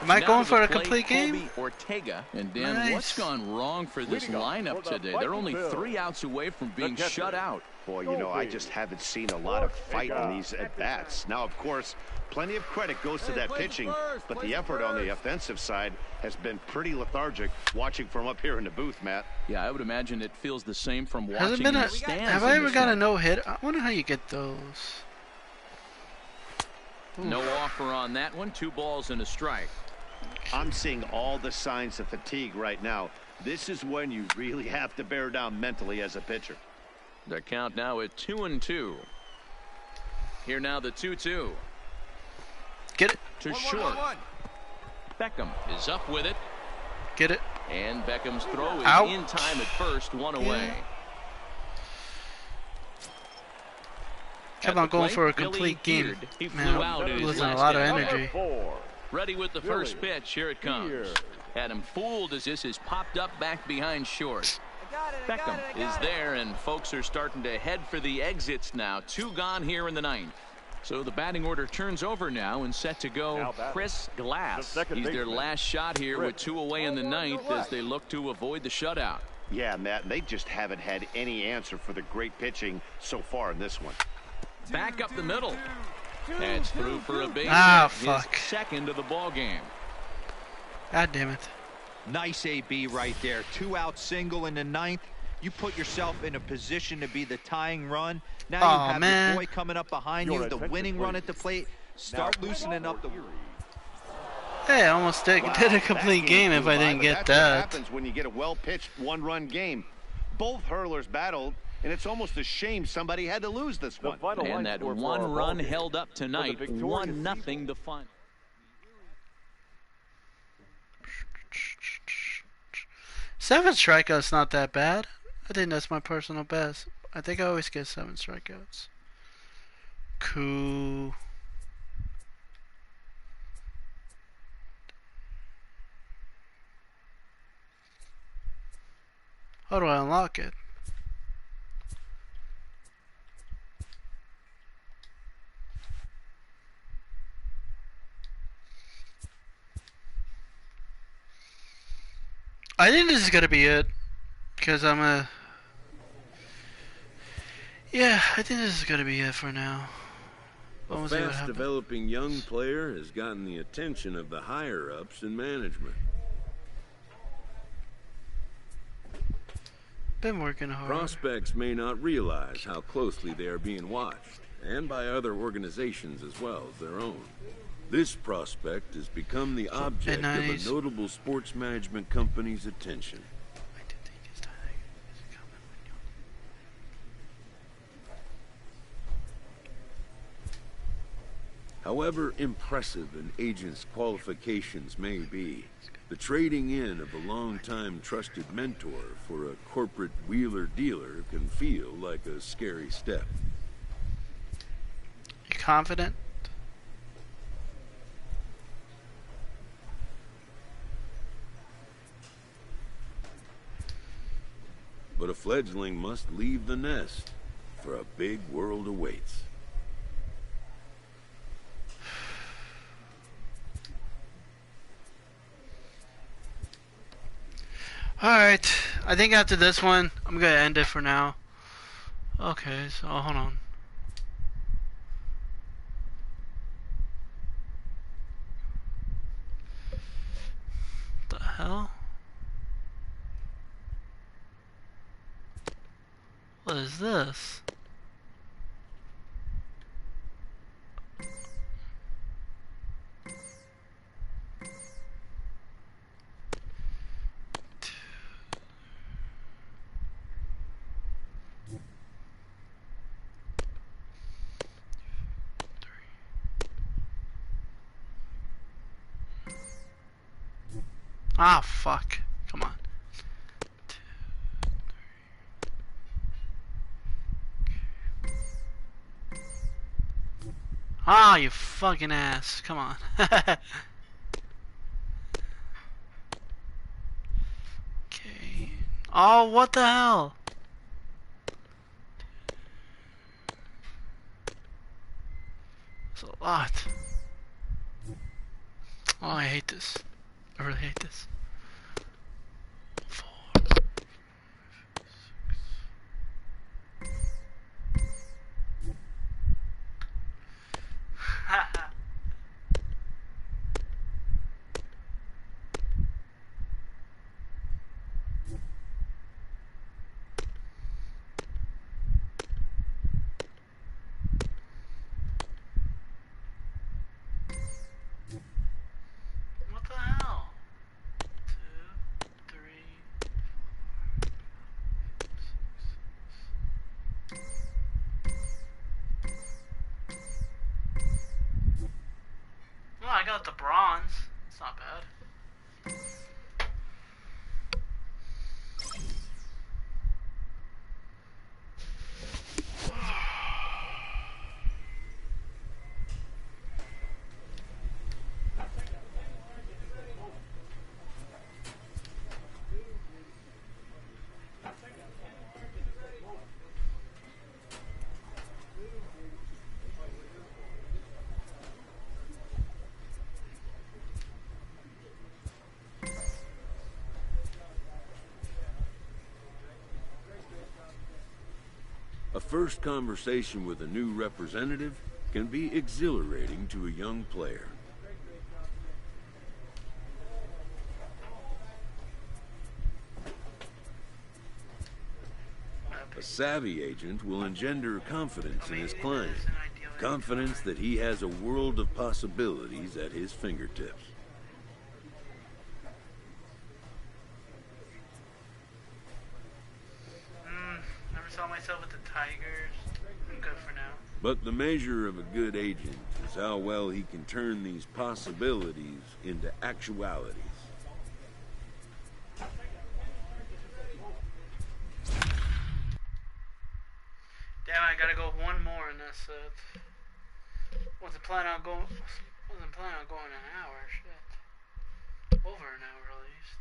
Am I going for a complete game? Ortega. And Dan, what's gone wrong for this lineup today? They're only 3 outs away from being shut out. Boy, you know, I just haven't seen a lot of fight in these at-bats. Now, of course, plenty of credit goes to that pitching, but the effort on the offensive side has been pretty lethargic watching from up here in the booth, Matt. Yeah, I would imagine it feels the same from watching in the the stands. Have I ever got a no-hit? I wonder how you get those. No offer on that one. 2 balls and a strike. I'm seeing all the signs of fatigue right now. This is when you really have to bear down mentally as a pitcher. The count now at 2-2. Here now the 2-2. Get it. To short. Beckham is up with it. Get it. And Beckham's throw is Out. in time at first, one away. Kept on going for a complete game. Man, I'm losing a lot of energy. Ready with the first pitch. Here it comes. Had him fooled as this is popped up back behind short. Beckham is there, and folks are starting to head for the exits now. 2 gone here in the 9th. So the batting order turns over now and set to go Chris Glass. He's their last shot here with 2 away in the 9th as they look to avoid the shutout. Yeah, Matt, and they just haven't had any answer for the great pitching so far in this one. Back up the middle. That's through for a base hit, fuck. his second of the ball game. God damn it. Nice AB right there. 2-out single in the 9th. You put yourself in a position to be the tying run. Now you have your boy coming up behind you, the winning run at the plate. Start loosening up the... Hey, I almost did a complete game if I didn't get That's what that. happens when you get a well-pitched one-run game. Both hurlers battled, and it's almost a shame somebody had to lose this one. And that 1 run held up tonight, 1-0 the final. Seven strikeouts not that bad. I think that's my personal best. I think I always get 7 strikeouts. Cool. How do I unlock it? I think this is gonna be it, because yeah, I think this is gonna be it for now. A fast-developing young player has gotten the attention of the higher-ups in management. Been working hard. Prospects may not realize how closely they are being watched, and by other organizations as well as their own. This prospect has become the object of a notable sports management company's attention. However impressive an agent's qualifications may be, the trading in of a long-time trusted mentor for a corporate wheeler-dealer can feel like a scary step. You confident? But a fledgling must leave the nest, for a big world awaits. Alright, I think after this one, I'm gonna end it for now. Okay, so hold on. What the hell? What is this? Ah, fuck. Come on. 2, 3. Ah, you fucking ass. Come on. Okay. Oh, what the hell? It's a lot. Oh, I hate this. I really hate this. 4. What the hell? got the bronze. It's not bad. A first conversation with a new representative can be exhilarating to a young player. A savvy agent will engender confidence in his client, confidence that he has a world of possibilities at his fingertips. Never saw myself with the Tigers. I'm good for now. But the measure of a good agent is how well he can turn these possibilities into actualities. Damn, I gotta go one more in this. Wasn't planning on going an hour. Shit, over an hour at least.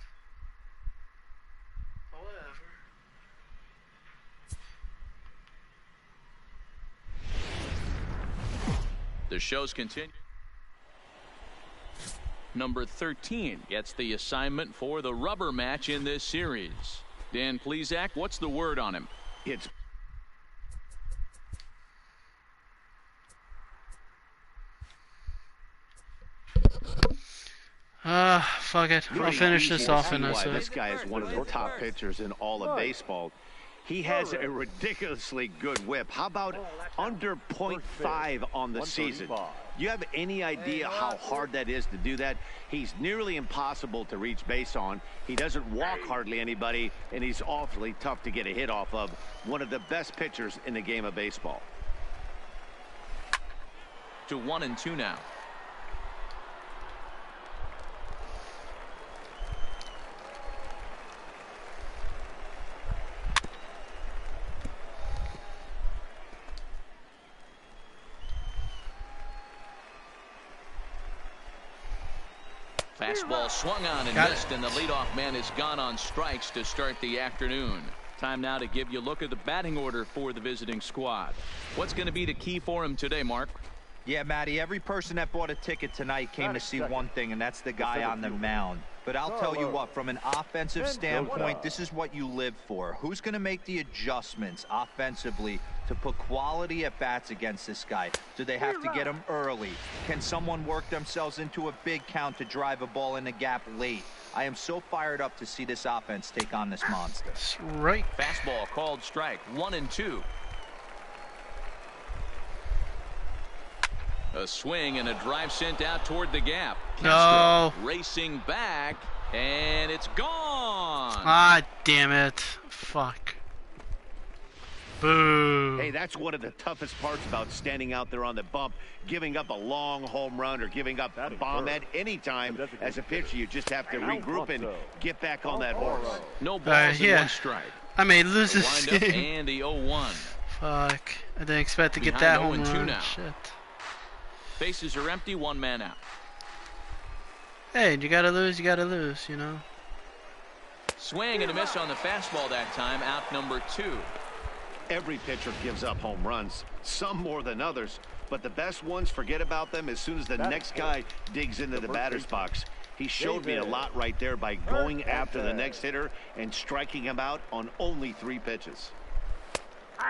But whatever. The show's continue. Number 13 gets the assignment for the rubber match in this series. Dan Plesac, what's the word on him? It's Fuck it. I'll finish this off and that's this it. guy is one of the top pitchers in all of baseball. He has a ridiculously good whip. How about under .5 on the season? You have any idea how hard that is to do that? He's nearly impossible to reach base on. He doesn't walk hardly anybody, and he's awfully tough to get a hit off of. One of the best pitchers in the game of baseball. To 1-2 now. Fastball swung on and missed, and the leadoff man is gone on strikes to start the afternoon. Time now to give you a look at the batting order for the visiting squad. What's going to be the key for him today, Mark? Yeah, Matty, every person that bought a ticket tonight came to see one thing, and that's the guy on the mound. But I'll tell you what, from an offensive standpoint, this is what you live for. Who's going to make the adjustments offensively to put quality at bats against this guy? Do they have to get him early? Can someone work themselves into a big count to drive a ball in the gap late? I am so fired up to see this offense take on this monster. That's right. Fastball called strike. 1-2. A swing and a drive sent out toward the gap. No. Racing back, and it's gone. Ah, damn it. Fuck. Boo. Hey, that's one of the toughest parts about standing out there on the bump, giving up a long home run or giving up a bomb at any time. As a pitcher, you just have to regroup and get back on that horse. No balls yeah. and one strike. I may lose this Wind up game. and the 0-1. Fuck. I didn't expect to get Behind that home 0-2 run. now. Shit. Bases are empty, one man out. Hey, you gotta lose, you know. Swing and a miss on the fastball that time. Out number 2. Every pitcher gives up home runs, some more than others, but the best ones, forget about them as soon as the next guy digs into the batter's box. He showed me a lot right there by going after the next hitter and striking him out on only 3 pitches.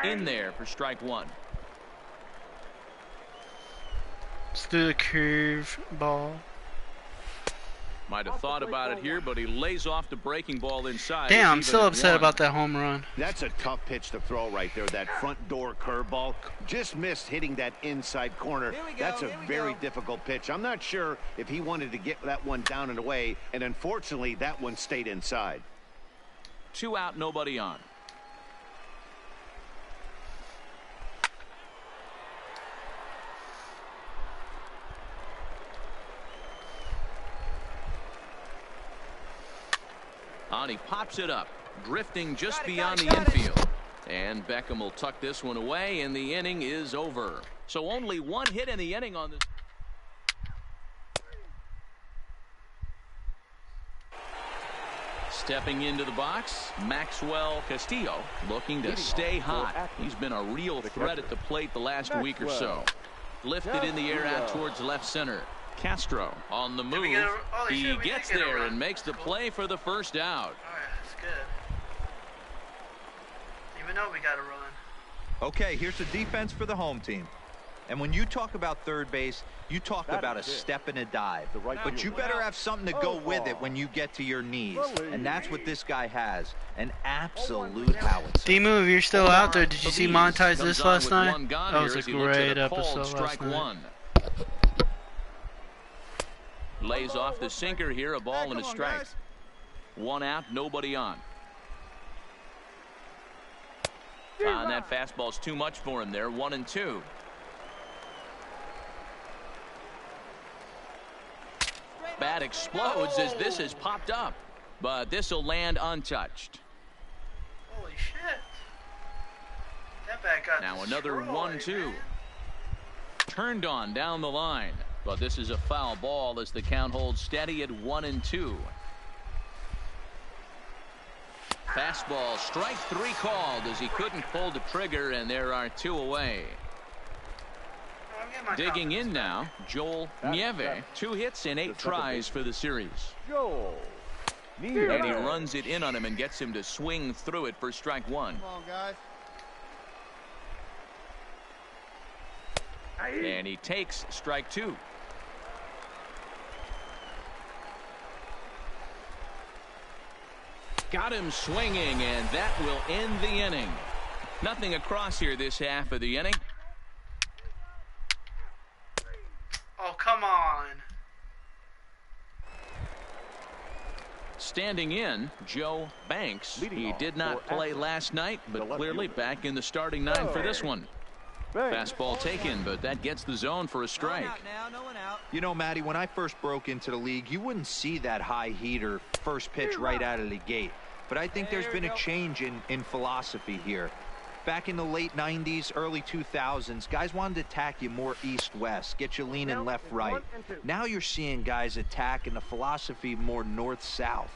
In there for strike 1. Let's do the curve ball. Might have thought about it here, but he lays off the breaking ball inside. Damn, I'm It's still even at upset 1. about that home run. That's a tough pitch to throw right there, that front door curveball. Just missed hitting that inside corner. That's a very difficult pitch. I'm not sure if he wanted to get that one down and away, and unfortunately, that one stayed inside. 2 out, nobody on. And he pops it up, drifting just beyond the infield. And Beckham will tuck this one away, and the inning is over. So only one hit in the inning on this. Stepping into the box, Maxwell Castillo looking to stay hot. He's been a real threat at the plate the last week or so. Lifted in the air out towards left center. Castro on the move. He gets there and makes the play for the first out. All right, that's good. Even though we got a run. Okay, here's the defense for the home team. And when you talk about third base, you talk about a step and a dive. But you better have something to go with it when you get to your knees. And that's what this guy has. An absolute howitzer. D-Move, you're still out there. Did you see Montage this last night? That was a great episode last night. Lays off the sinker here, a ball and a strike. One out, nobody on. And that fastball's too much for him there. 1-2. Bat explodes as this has popped up, but this will land untouched. Holy shit. That bat got now another destroyed, 1-2. man. Turned on down the line, but this is a foul ball as the count holds steady at 1-2. Fastball, strike three called as he couldn't pull the trigger, and there are two away. Digging in now, Joel Nieve. 2 hits and 8 tries for the series. And he runs it in on him and gets him to swing through it for strike one. Come on, guys. And he takes strike two. Got him swinging, and that will end the inning. Nothing across here this half of the inning. Oh, come on. Standing in, Joe Banks. He did not play last night, but clearly back in the starting 9 for this one. Fastball taken, but that gets the zone for a strike. You know, Matty, when I first broke into the league, you wouldn't see that high heater first pitch right out of the gate. But I think there's been a change in philosophy here. Back in the late 90s, early 2000s, guys wanted to attack you more east-west, get you leaning left-right. Now you're seeing guys attack in the philosophy more north-south.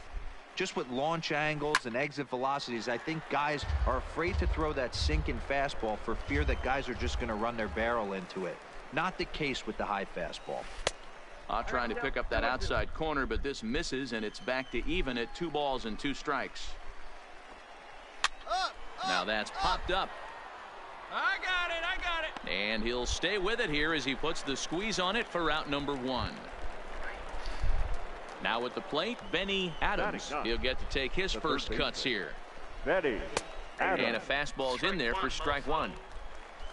Just with launch angles and exit velocities, I think guys are afraid to throw that sinking fastball for fear that guys are just going to run their barrel into it. Not the case with the high fastball. Trying to pick up that outside corner, but this misses, and it's back to even at 2 balls and 2 strikes. Now that's popped up. I got it. And he'll stay with it here as he puts the squeeze on it for out number 1. Now at the plate, Benny Adams. He'll get to take his first cuts here. Benny Adams. And a fastball's in there for strike 1.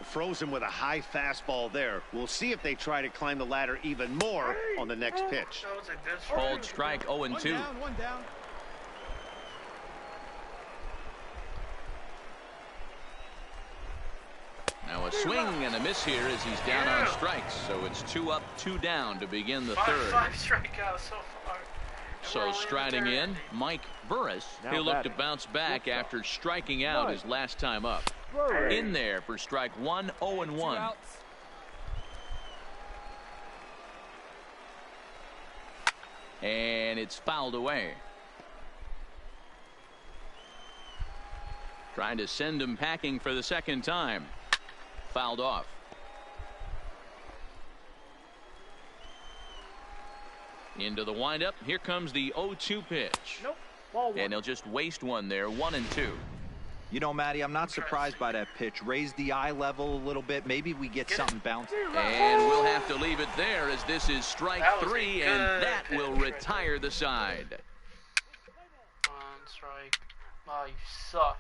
Frozen with a high fastball there. We'll see if they try to climb the ladder even more on the next pitch. That was a good strike. Called strike 0-2. One down. Now a swing and a miss here as he's down on strikes. So it's 2 up, 2 down to begin the third. 5 strikeouts so far. So striding in, Mike Burris. He'll look to bounce back after striking out his last time up. In there for strike 1, 0-1. And it's fouled away. Trying to send him packing for the second time. Fouled off. Into the windup. Here comes the 0-2 pitch. And they'll just waste one there. 1-2. You know, Matty, I'm not surprised by that pitch. Raise the eye level a little bit. Maybe we get something bouncing. And we'll have to leave it there as this is strike 3, and that will retire the side. Come on, strike. Oh, you suck.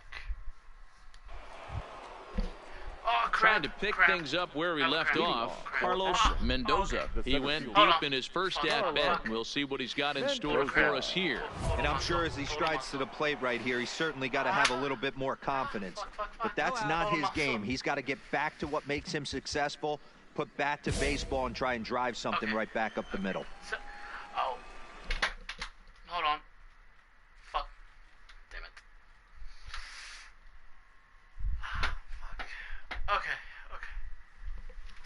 Oh, crap. Trying to pick things up where we left off. Carlos Mendoza. He went deep in his first at-bat. We'll see what he's got in store for us here. And I'm sure as he strides to the plate right here, he's certainly got to have a little bit more confidence. But that's not his game. He's got to get back to what makes him successful, put bat to baseball, and try and drive something right back up the middle. Oh. Hold on. Fuck.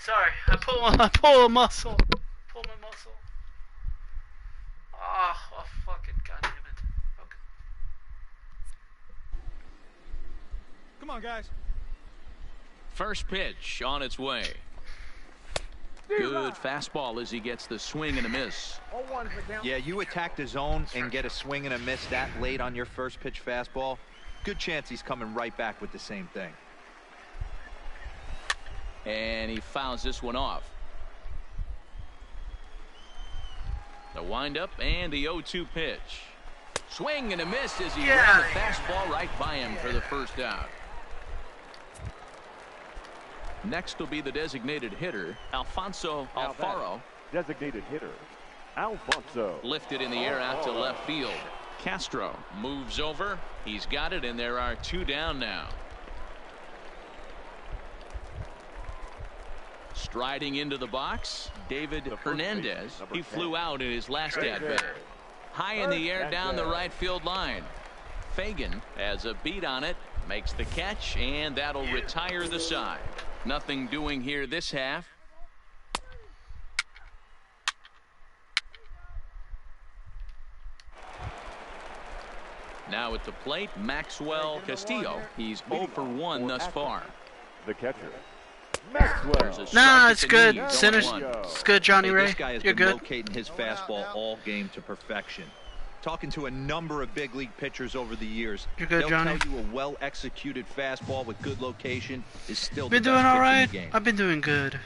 Sorry, I pull a muscle. Pull my muscle. Oh, fucking goddamn it. Okay. Come on, guys. First pitch on its way. Good fastball as he gets the swing and a miss. Yeah, you attack the zone and get a swing and a miss that late on your first pitch fastball. Good chance he's coming right back with the same thing. And he fouls this one off. The windup and the 0-2 pitch. Swing and a miss as he ran the fastball right by him for the first out. Next will be the designated hitter, Alfonso Alfaro. Designated hitter, Alfonso. Lifted in the air out to left field. Castro moves over. He's got it, and there are 2 down now. Striding into the box, David Hernandez. He flew out in his last at-bat. High in the air down the right field line. Fagan has a beat on it, makes the catch, and that'll retire the side. Nothing doing here this half. Now at the plate, Maxwell Castillo. He's 0 for 1 thus far. The catcher, Maxwell. Nah, it's good. It's good, Johnny Ray. This guy has You're been good. locating his fastball all game to perfection. Talking to a number of big league pitchers over the years, You're good, they'll Johnny. tell you a well-executed fastball with good location is still Been the doing best pitch in alright. the game. I've been doing good.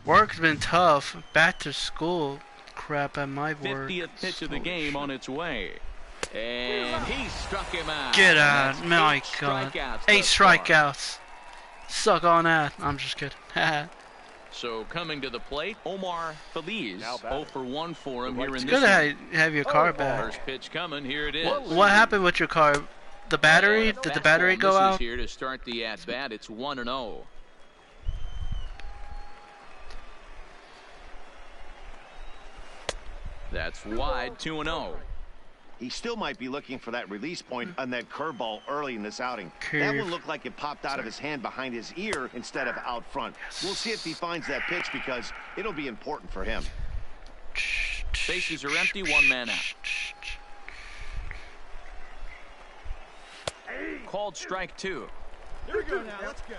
Work's been tough. Back to school crap at my work. 50th pitch of the game on its way. And he struck him out. Get out. That's My 8 God. strikeouts 8 thus far. strikeouts. Suck on that. I'm just kidding. So coming to the plate, Omar Feliz. 0 for 1 for him here in It's this good inning. to have your car back. First pitch coming. Here it is. What happened with your car? The battery? Did the battery go Fastball misses out? here to start the at bat. It's 1-0. That's wide. 2-0. He still might be looking for that release point on that curveball early in this outing. That Curve. one looked like it popped out of his hand behind his ear instead of out front. We'll see if he finds that pitch because it'll be important for him. Bases are empty. 1 man out. Called strike 2. Here we go now. Let's go.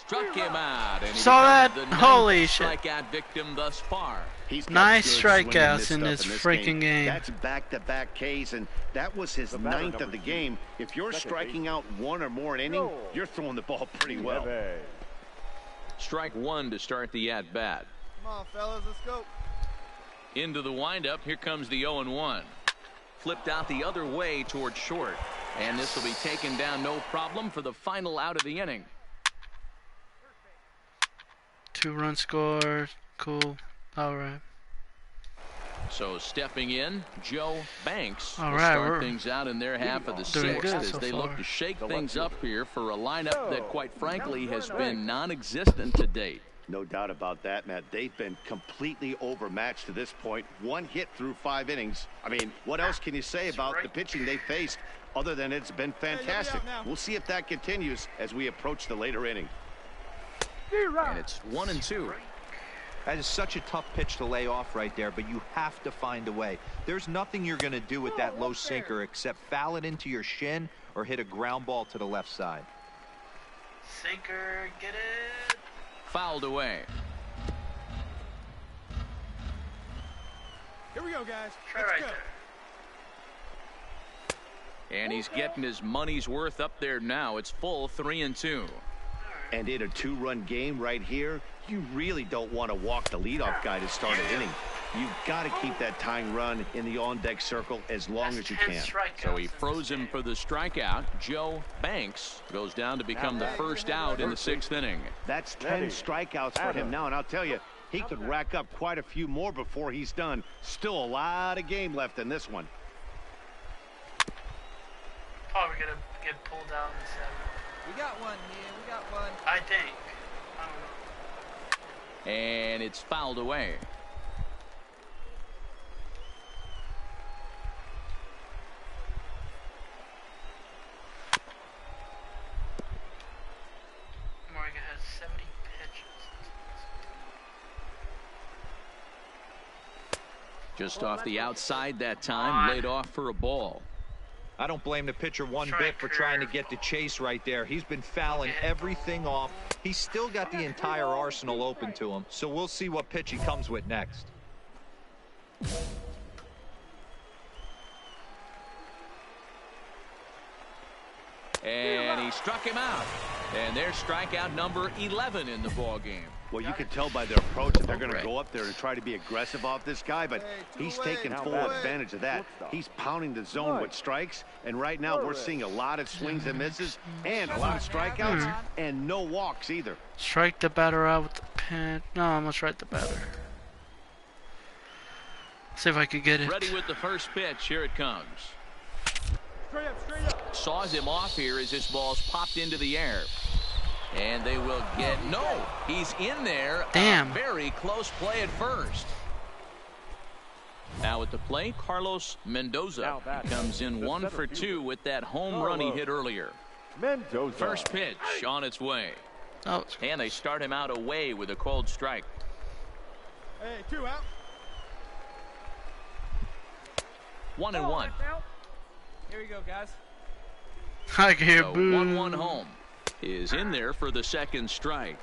Struck him out. And he Saw that? becomes the Holy ninth shit. strikeout victim thus far. He's got Nice good swing and strikeouts miss in stuff this this freaking game. That's back-to-back Ks, and that was his batter, 9th of number the 2, game. If you're second striking baseman. out 1 or more an inning, you're throwing the ball pretty well. Strike 1 to start the at-bat. Come on, fellas. Let's go. Into the windup. Here comes the 0-1. Flipped out the other way toward short. And this will be taken down no problem for the final out of the inning. 2-run score. Cool. Alright. So stepping in, Joe Banks will All right, start we're things out in their half of the doing 6th good as so they far. look to shake things up here for a lineup that quite frankly has been non-existent to date. No doubt about that, Matt. They've been completely overmatched to this point. 1 hit through 5 innings. I mean, what else can you say about the pitching they faced other than it's been fantastic? We'll see if that continues as we approach the later inning. And it's 1-2. That is such a tough pitch to lay off right there, but you have to find a way. There's nothing you're going to do with that low sinker except foul it into your shin or hit a ground ball to the left side. Sinker, get it. Fouled away. Here we go, guys. Try Let's right go. there. And he's getting his money's worth up there now. It's full 3-2. And in a 2-run game right here, you really don't want to walk the leadoff guy to start an inning. You've got to keep that tying run in the on-deck circle as long as you can. So he froze him for the strikeout. Joe Banks goes down to become the first out in the 6th inning. That's 10 strikeouts for him now, and I'll tell you, he could rack up quite a few more before he's done. Still a lot of game left in this one. Probably gonna get pulled out in the 7th. We got one here. We got one. I think. I don't know. And it's fouled away. Morgan has 70 pitches. Just off the outside that time, laid off for a ball. I don't blame the pitcher one bit for trying to get the chase right there. He's been fouling everything off. He's still got the entire arsenal open to him, so we'll see what pitch he comes with next. And he struck him out. And there's strikeout number 11 in the ball game. Well, you can tell by their approach that they're going to go up there and try to be aggressive off this guy, but he's taking full advantage of that. He's pounding the zone with strikes, and right now we're seeing a lot of swings and misses and a lot of strikeouts and no walks either. Strike the batter out with the pen. No, I'm going to strike the batter. See if I could get it. Ready with the first pitch. Here it comes. Saws him off here as this ball's popped into the air. And they will get, no, he's in there. Damn. Very close play at first. Now at the plate, Carlos Mendoza. He comes in 1 for 2 with that home run he hit earlier. Mendoza. First pitch on its way. Oh. And they start him out away with a cold strike. Hey, 2 out. 1-1. Here we go, guys. I can hear So boo. 1-1 home is in there for the second strike.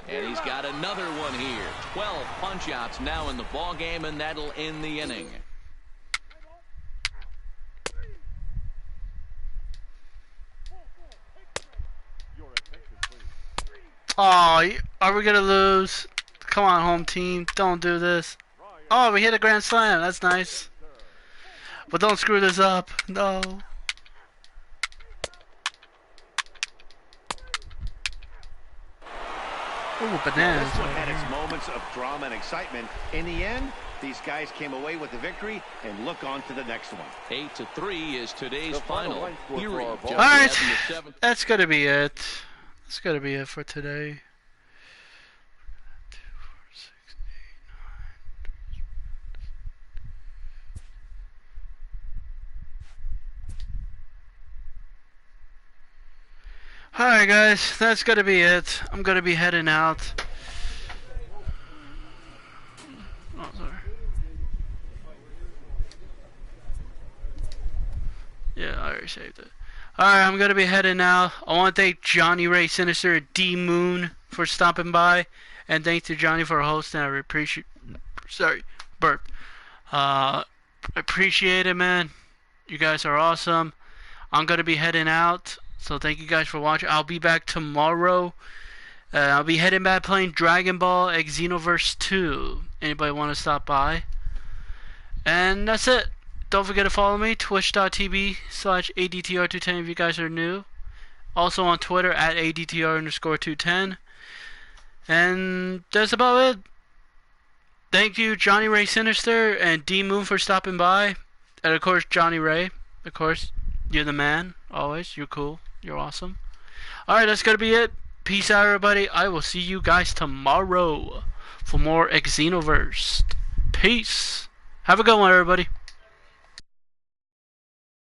And he's got another one here. 12 punch-outs now in the ball game, and that'll end the inning. Oh, are we gonna lose? Come on, home team. Don't do this. Oh, we hit a grand slam. That's nice. But don't screw this up. No. Ooh, bananas. This one had its moments of drama and excitement. In the end, these guys came away with the victory and look on to the next one. 8-3 is today's final. Erie All just right, ahead in the seventh. that's gonna be it. That's gonna be it for today. Alright guys, that's gonna be it. I'm gonna be heading out. Oh, sorry. Yeah, I already saved it. Alright, I'm gonna be heading out. I want to thank Johnny Ray Sinister, D Moon for stopping by, and thanks to Johnny for hosting. I appreciate. Sorry, burp. I appreciate it, man. You guys are awesome. I'm gonna be heading out. So thank you guys for watching. I'll be back tomorrow. I'll be heading back playing Dragon Ball X Xenoverse 2. Anybody want to stop by? And that's it. Don't forget to follow me. Twitch.tv/Adtr210 if you guys are new. Also on Twitter at ADTR_210. And that's about it. Thank you, Johnny Ray Sinister and D Moon for stopping by. And of course, Johnny Ray. Of course, you're the man. Always. You're cool. You're awesome. Alright, that's gonna be it. Peace out, everybody. I will see you guys tomorrow for more Xenoverse. Peace. Have a good one, everybody.